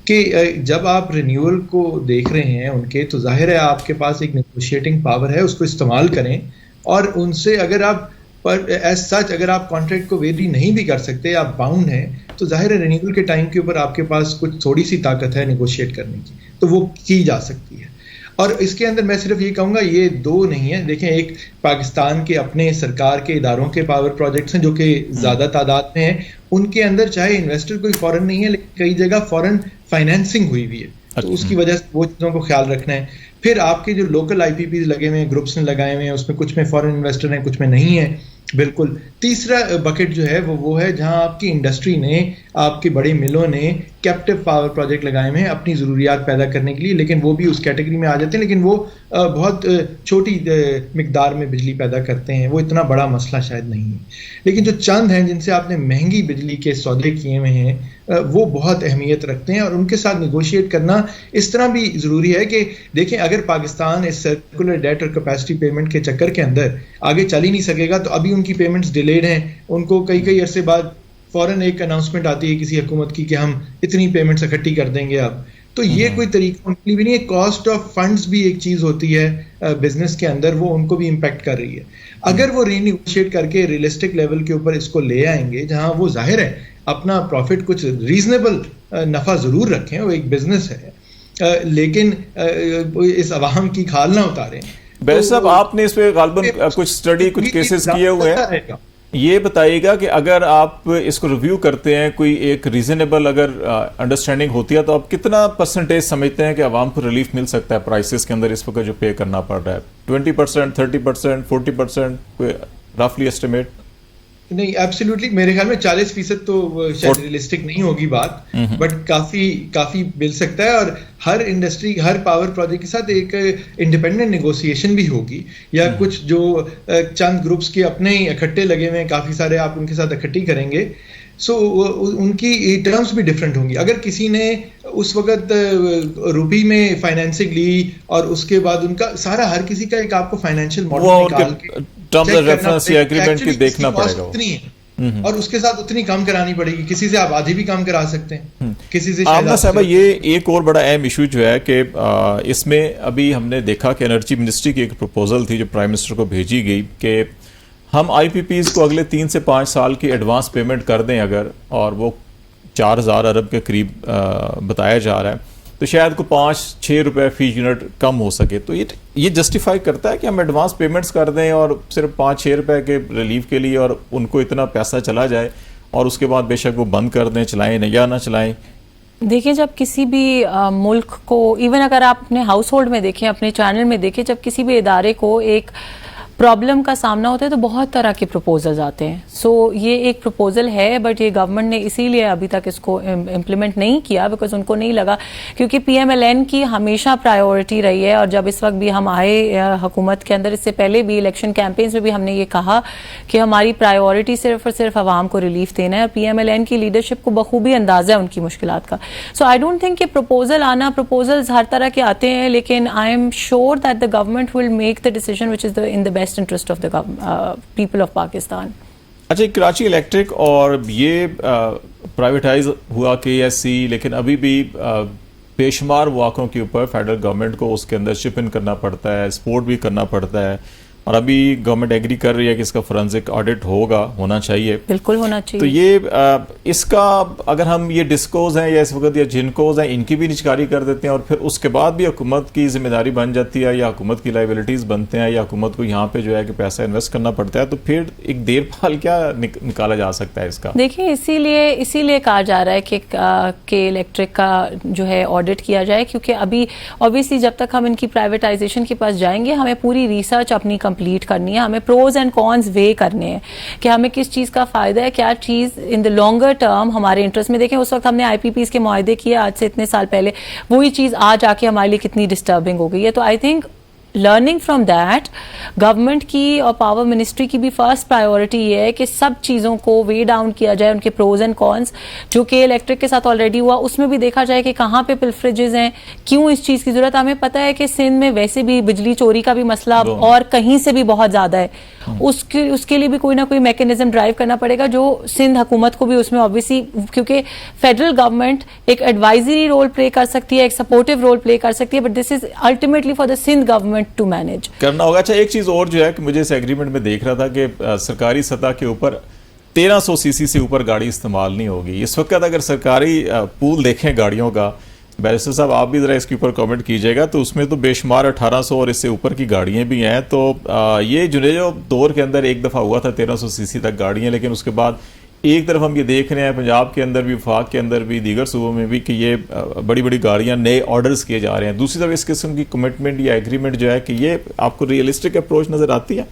कि जब आप रिन्यूअल को देख रहे हैं उनके, तो जाहिर है आपके पास एक नेगोशिएटिंग पावर है, उसको इस्तेमाल करें। और उनसे अगर आप पर एज सच अगर आप कॉन्ट्रैक्ट को वेरी नहीं भी कर सकते, आप बाउंड हैं, तो जाहिर है रिन्यूअल के टाइम के ऊपर आपके पास कुछ थोड़ी सी ताकत है नेगोशिएट करने की, तो वो की जा सकती है। और इसके अंदर मैं सिर्फ ये कहूँगा, ये दो नहीं है। देखें, एक पाकिस्तान के अपने सरकार के इदारों के पावर प्रोजेक्ट्स हैं जो कि ज़्यादा तादाद में हैं, उनके अंदर चाहे इन्वेस्टर कोई फॉरेन नहीं है, लेकिन कई जगह फॉरेन फाइनेंसिंग हुई हुई है, तो उसकी वजह से वो चीज़ों को ख्याल रखना है। फिर आपके जो लोकल IPPs लगे हुए हैं, ग्रुप्स ने लगाए हुए हैं, उसमें कुछ में फॉरेन इन्वेस्टर हैं, कुछ में नहीं है। बिल्कुल। तीसरा बकेट जो है वो है जहां आपकी इंडस्ट्री ने, आपकी बड़ी मिलों ने कैप्टिव पावर प्रोजेक्ट लगाए हुए हैं अपनी ज़रूरियात पैदा करने के लिए, लेकिन वो भी उस कैटेगरी में आ जाते हैं, लेकिन वो बहुत छोटी मिकदार में बिजली पैदा करते हैं, वो इतना बड़ा मसला शायद नहीं है। लेकिन जो चंद हैं जिनसे आपने महंगी बिजली के सौदे किए हुए हैं, वो बहुत अहमियत रखते हैं, और उनके साथ निगोशिएट करना इस तरह भी ज़रूरी है कि देखें, अगर पाकिस्तान इस सर्कुलर डेट और कैपेसिटी पेमेंट के चक्कर के अंदर आगे चल ही नहीं सकेगा, तो अभी उनकी पेमेंट्स डिलेड हैं, उनको कई अरसे बाद फौरन एक अनाउंसमेंट आती है किसी हुकूमत की कि हम इतनी पेमेंट्स इकट्ठी कर देंगे अब, तो ये कोई तरीका उनके लिए भी नहीं है। कॉस्ट ऑफ फंड्स भी एक चीज़ होती है बिजनेस के अंदर, वो उनको भी इम्पैक्ट कर रही है। अगर वो रीनेगोशिएट करके रियलिस्टिक लेवल के ऊपर इसको ले आएंगे, जहां वो जाहिर है अपना प्रॉफिट कुछ रीजनेबल नफ़ा ज़रूर रखें, वो एक बिजनेस है, लेकिन इस अवाम की खाल ना उतारें। बैरिस्टर साहब, आपने इस पे गालबन कुछ स्टडी, कुछ केसेस किए हुए हैं, ये बताइएगा कि अगर आप इसको रिव्यू करते हैं, कोई एक रीजनेबल अगर अंडरस्टैंडिंग होती है, तो आप कितना परसेंटेज समझते हैं कि आवाम को रिलीफ मिल सकता है प्राइसेस के अंदर इस वक्त जो पे करना पड़ रहा है? 20%, 30%, 40%, कोई रफली एस्टिमेट? नहीं, एब्सोल्युटली मेरे ख्याल में 40% तो शायद रियलिस्टिक नहीं होगी बात, बट काफी मिल सकता है। और हर इंडस्ट्री, हर पावर प्रोजेक्ट के साथ एक इंडिपेंडेंट नेगोशिएशन भी होगी, या कुछ जो चंद ग्रुप्स के अपने ही इकट्ठे लगे हुए हैं, काफी सारे आप उनके साथ इकट्ठी करेंगे, सो उनकी टर्म्स भी डिफरेंट होंगी। अगर किसी ने उस वक्त रुपी में फाइनेंसिंग ली और उसके बाद उनका सारा, हर किसी का एक आपको फाइनेंशियल मॉडल निकाल के टर्म्स ऑफ रेफरेंस या एग्रीमेंट की देखना पड़ेगा, उतनी है और उसके साथ उतनी कम करानी पड़ेगी। किसी से आप आधी भी कम करा सकते हैं, किसी से आमना साहब, ये एक और बड़ा अहम इशू जो है कि इसमें अभी हमने देखा कि एनर्जी मिनिस्ट्री की एक प्रपोजल थी जो प्राइम मिनिस्टर को भेजी गई कि हम IPPs को अगले 3 से 5 साल की एडवांस पेमेंट कर दें अगर, और वो 4000 अरब के करीब बताया जा रहा है, तो शायद को 5-6 रुपए फी यूनिट कम हो सके। तो ये जस्टिफाई करता है कि हम एडवांस पेमेंट्स कर दें और सिर्फ 5-6 रुपए के रिलीफ के लिए, और उनको इतना पैसा चला जाए और उसके बाद बेशक वो बंद कर दें, चलाएं या ना चलाएं? देखिए, जब किसी भी मुल्क को, इवन अगर आप अपने हाउस होल्ड में देखें, अपने चैनल में देखें, जब किसी भी इदारे को एक प्रॉब्लम का सामना होता है तो बहुत तरह के प्रपोजल्स आते हैं। सो ये एक प्रपोजल है, बट ये गवर्नमेंट ने इसीलिए अभी तक इसको इम्प्लीमेंट नहीं किया बिकॉज उनको नहीं लगा, क्योंकि PMLN की हमेशा प्रायोरिटी रही है। और जब इस वक्त भी हम आए हुकूमत के अंदर, इससे पहले भी इलेक्शन कैंपेन्स में भी हमने ये कहा कि हमारी प्रायोरिटी सिर्फ और सिर्फ आवाम को रिलीफ देना है। और PMLN की लीडरशिप को बखूबी अंदाजा है उनकी मुश्किलात का। सो आई डोंट थिंक कि प्रपोजल्स हर तरह के आते हैं, लेकिन I am sure that the government will make the decision which is in the best interest of the people of Pakistan. अच्छा, कराची इलेक्ट्रिक और ये प्राइवेटाइज हुआ KSC, लेकिन अभी भी बेशुमार मौक़ों के ऊपर फेडरल गवर्नमेंट को उसके अंदर शिप इन करना पड़ता है, सपोर्ट भी करना पड़ता है। और अभी गवर्नमेंट एग्री कर रही है कि इसका फोरेंसिक ऑडिट होना चाहिए, बिल्कुल होना चाहिए। तो ये इसका अगर हम ये डिस्कोज हैं या इस वक्त या जिनकोज हैं, इनकी भी निचकारी कर देते हैं और फिर उसके बाद भी हुकूमत की जिम्मेदारी बन जाती है या हुकूमत की लाइबिलिटीज़ बनते हैं या हुकूमत को यहाँ पे जो है कि पैसा इन्वेस्ट करना पड़ता है, तो फिर एक देखभाल क्या निकाला जा सकता है इसका? देखिए, इसीलिए कहा जा रहा है कि इलेक्ट्रिक का जो है ऑडिट किया जाए, क्योंकि अभी ऑब्वियसली जब तक हम इनकी प्राइवेटाइजेशन के पास जाएंगे, हमें पूरी रिसर्च अपनी कंप्लीट करनी है, हमें प्रोज एंड कॉन्स वे करने हैं कि हमें किस चीज़ का फ़ायदा है, क्या चीज़ इन द लॉन्गर टर्म हमारे इंटरेस्ट में। देखें, उस वक्त हमने IPPs के मुआहदे किए आज से इतने साल पहले, वही चीज़ आज आके हमारे लिए कितनी डिस्टर्बिंग हो गई है। तो I think learning from that, government की और पावर मिनिस्ट्री की भी फर्स्ट प्रायोरिटी ये है कि सब चीज़ों को वे डाउन किया जाए, उनके प्रोज एंड कॉन्स, जो कि इलेक्ट्रिक के साथ ऑलरेडी हुआ, उसमें भी देखा जाए कि कहाँ पे पिलफ्रेजेस हैं, क्यों इस चीज़ की ज़रूरत। हमें पता है कि सिंध में वैसे भी बिजली चोरी का भी मसला और कहीं से भी बहुत ज़्यादा है, उसके लिए भी कोई ना कोई मैकेनिज्म ड्राइव करना पड़ेगा, जो सिंध हुकूमत को भी उसमें ऑब्वियसली, क्योंकि फेडरल गवर्नमेंट एक एडवाइजरी रोल प्ले कर सकती है, एक सपोर्टिव रोल प्ले कर सकती है, but this is ultimately for the Sindh government to manage करना होगा। अच्छा, एक चीज और जो है कि मुझे इस एग्रीमेंट में देख रहा था कि सरकारी सतह के ऊपर 1300 सीसी से ऊपर गाड़ी इस्तेमाल नहीं होगी इस वक्त। अगर सरकारी पूल देखें गाड़ियों का, बैरिस्टर साहब आप भी ज़रा इसके ऊपर कमेंट कीजिएगा, तो उसमें तो बेशुमार 1800 और इससे ऊपर की गाड़ियाँ भी हैं। तो ये जो दौर के अंदर एक दफ़ा हुआ था 1300 सीसी तक गाड़ियाँ, लेकिन उसके बाद एक तरफ हम ये देख रहे हैं पंजाब के अंदर भी, वफाक के अंदर भी, दीगर सूबों में भी, कि ये बड़ी बड़ी गाड़ियाँ नए ऑर्डर्स किए जा रहे हैं। दूसरी तरफ इस किस्म की कमिटमेंट या एग्रीमेंट जो है कि ये आपको रियलिस्टिक अप्रोच नज़र आती है?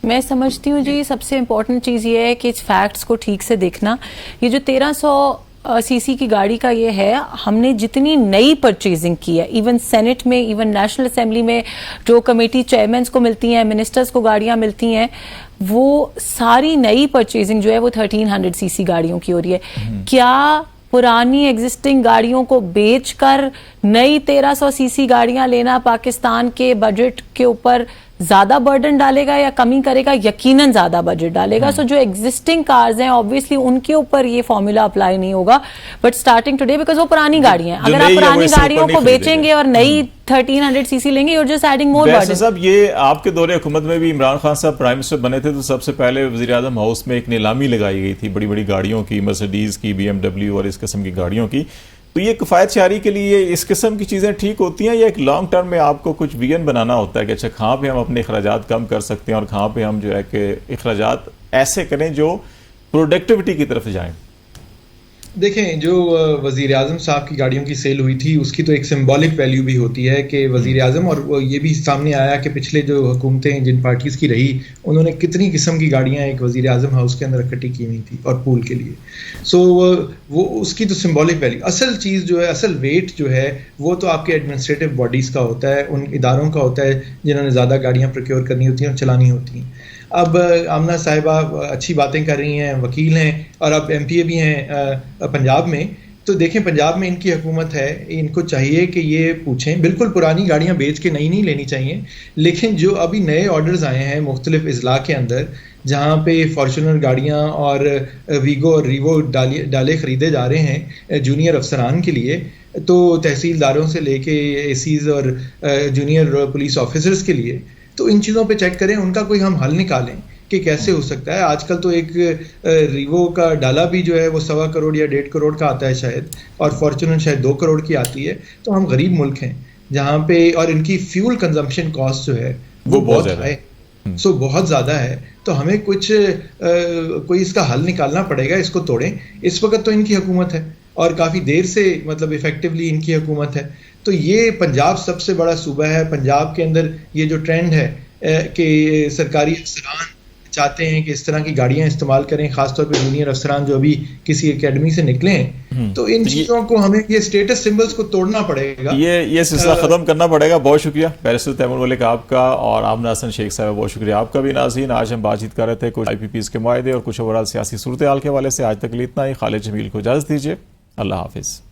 मैं समझती हूँ जी, सबसे इम्पोर्टेंट चीज़ ये है कि इस फैक्ट्स को ठीक से देखना। ये जो 1300 सीसी की गाड़ी का ये है, हमने जितनी नई परचेजिंग की है, इवन सेनेट में, इवन नेशनल असेंबली में जो कमेटी चेयरमैन्स को मिलती हैं, मिनिस्टर्स को गाड़ियाँ मिलती हैं, वो सारी नई परचेजिंग जो है वो 1300 सीसी गाड़ियों की हो रही है। क्या पुरानी एग्जिस्टिंग गाड़ियों को बेचकर नई 1300 सीसी गाड़ियां लेना पाकिस्तान के बजट के ऊपर ज्यादा बर्डन डालेगा या कमी करेगा? यकीनन ज्यादा बजट डालेगा। सो जो एग्जिस्टिंग कार्स हैं ऑब्वियसली उनके ऊपर ये फॉर्मूला अप्लाई नहीं होगा, बट स्टार्टिंग टुडे बिकॉज वो पुरानी गाड़ियां हैं, अगर आप पुरानी गाड़ियों को बेचेंगे और नई 1300 सीसी लेंगे, you're just adding more burden। साहब, ये आपके दौरे हुकूमत में भी इमरान खान साहब प्राइम मिनिस्टर बने थे तो सबसे पहले वज़ीर आज़म हाउस में एक नीलामी लगाई गई थी बड़ी बड़ी गाड़ियों की, मर्सिडीज की, BMW और इस किस्म की गाड़ियों की। तो ये किफ़ायत शहरी के लिए इस किस्म की चीज़ें ठीक होती हैं या एक लॉन्ग टर्म में आपको कुछ विजन बनाना होता है कि अच्छा कहाँ पे हम अपने अखराजात कम कर सकते हैं और कहाँ पे हम जो है कि अखराजात ऐसे करें जो प्रोडक्टिविटी की तरफ जाएं? देखें, जो वज़ीर आज़म साहब की गाड़ियों की सेल हुई थी उसकी तो एक सिंबॉलिक वैल्यू भी होती है कि वज़ीर आज़म, और ये भी सामने आया कि पिछले जो हुकूमतें जिन पार्टीज़ की रही उन्होंने कितनी किस्म की गाड़ियाँ एक वज़ीर आज़म हाउस के अंदर इकट्ठी की हुई थी और पूल के लिए। सो वो उसकी तो सिंबॉलिक वैल्यू, असल चीज़ जो है, असल वेट जो है वो तो आपके एडमिनिस्ट्रेटिव बॉडीज़ का होता है, उन इदारों का होता है जिन्होंने ज़्यादा गाड़ियाँ प्रोक्योर करनी होती हैं और चलानी होती हैं। अब आमना साहिबा अच्छी बातें कर रही हैं, वकील हैं और अब MPA भी हैं पंजाब में। तो देखें, पंजाब में इनकी हुकूमत है, इनको चाहिए कि ये पूछें, बिल्कुल पुरानी गाड़ियां बेच के नई नहीं लेनी चाहिए, लेकिन जो अभी नए ऑर्डर्स आए हैं मुख्तलिफ अजला के अंदर जहाँ पे फॉर्चूनर गाड़ियाँ और वीगो और रीवो डाले ख़रीदे जा रहे हैं जूनियर अफसरान के लिए, तो तहसीलदारों से लेके ACs और जूनियर पुलिस ऑफिसर्स के लिए, तो इन चीज़ों पे चेक करें, उनका कोई हम हल निकालें कि कैसे हो सकता है। आजकल तो एक रीवो का डाला भी जो है वो 1.25 करोड़ या 1.5 करोड़ का आता है शायद, और फॉर्चूनर शायद 2 करोड़ की आती है। तो हम गरीब मुल्क हैं जहाँ पे, और इनकी फ्यूल कंजम्पशन कॉस्ट जो है वो बहुत हाई, सो बहुत ज़्यादा है। तो हमें कोई इसका हल निकालना पड़ेगा, इसको तोड़ें। इस वक्त तो इनकी हुकूमत है और काफ़ी देर से मतलब इफेक्टिवली इनकी हुकूमत है। तो ये पंजाब सबसे बड़ा सूबा है, पंजाब के अंदर ये जो ट्रेंड है कि सरकारी अफसरान चाहते हैं कि इस तरह की गाड़ियां इस्तेमाल करें, खासतौर पे जूनियर अफसरान जो अभी किसी एकेडमी से निकले हैं, तो इन चीज़ों को हमें ये स्टेटस सिंबल्स को तोड़ना पड़ेगा। ये सिलसिला ख़त्म करना पड़ेगा। बहुत शुक्रिया बैरिस्टर तैमूर मलिक आपका और आमना हसन शेख साहब, बहुत शुक्रिया आपका भी। नाज़रीन, आज हम बातचीत कर रहे थे कुछ IPPs के मुआहदे और कुछ ओवरऑल सियासी सूरत हाल के हवाले से। आज तक के लिए इतना ही। खालिद जमील को इजाज़त दीजिए। अल्लाह हाफिज़।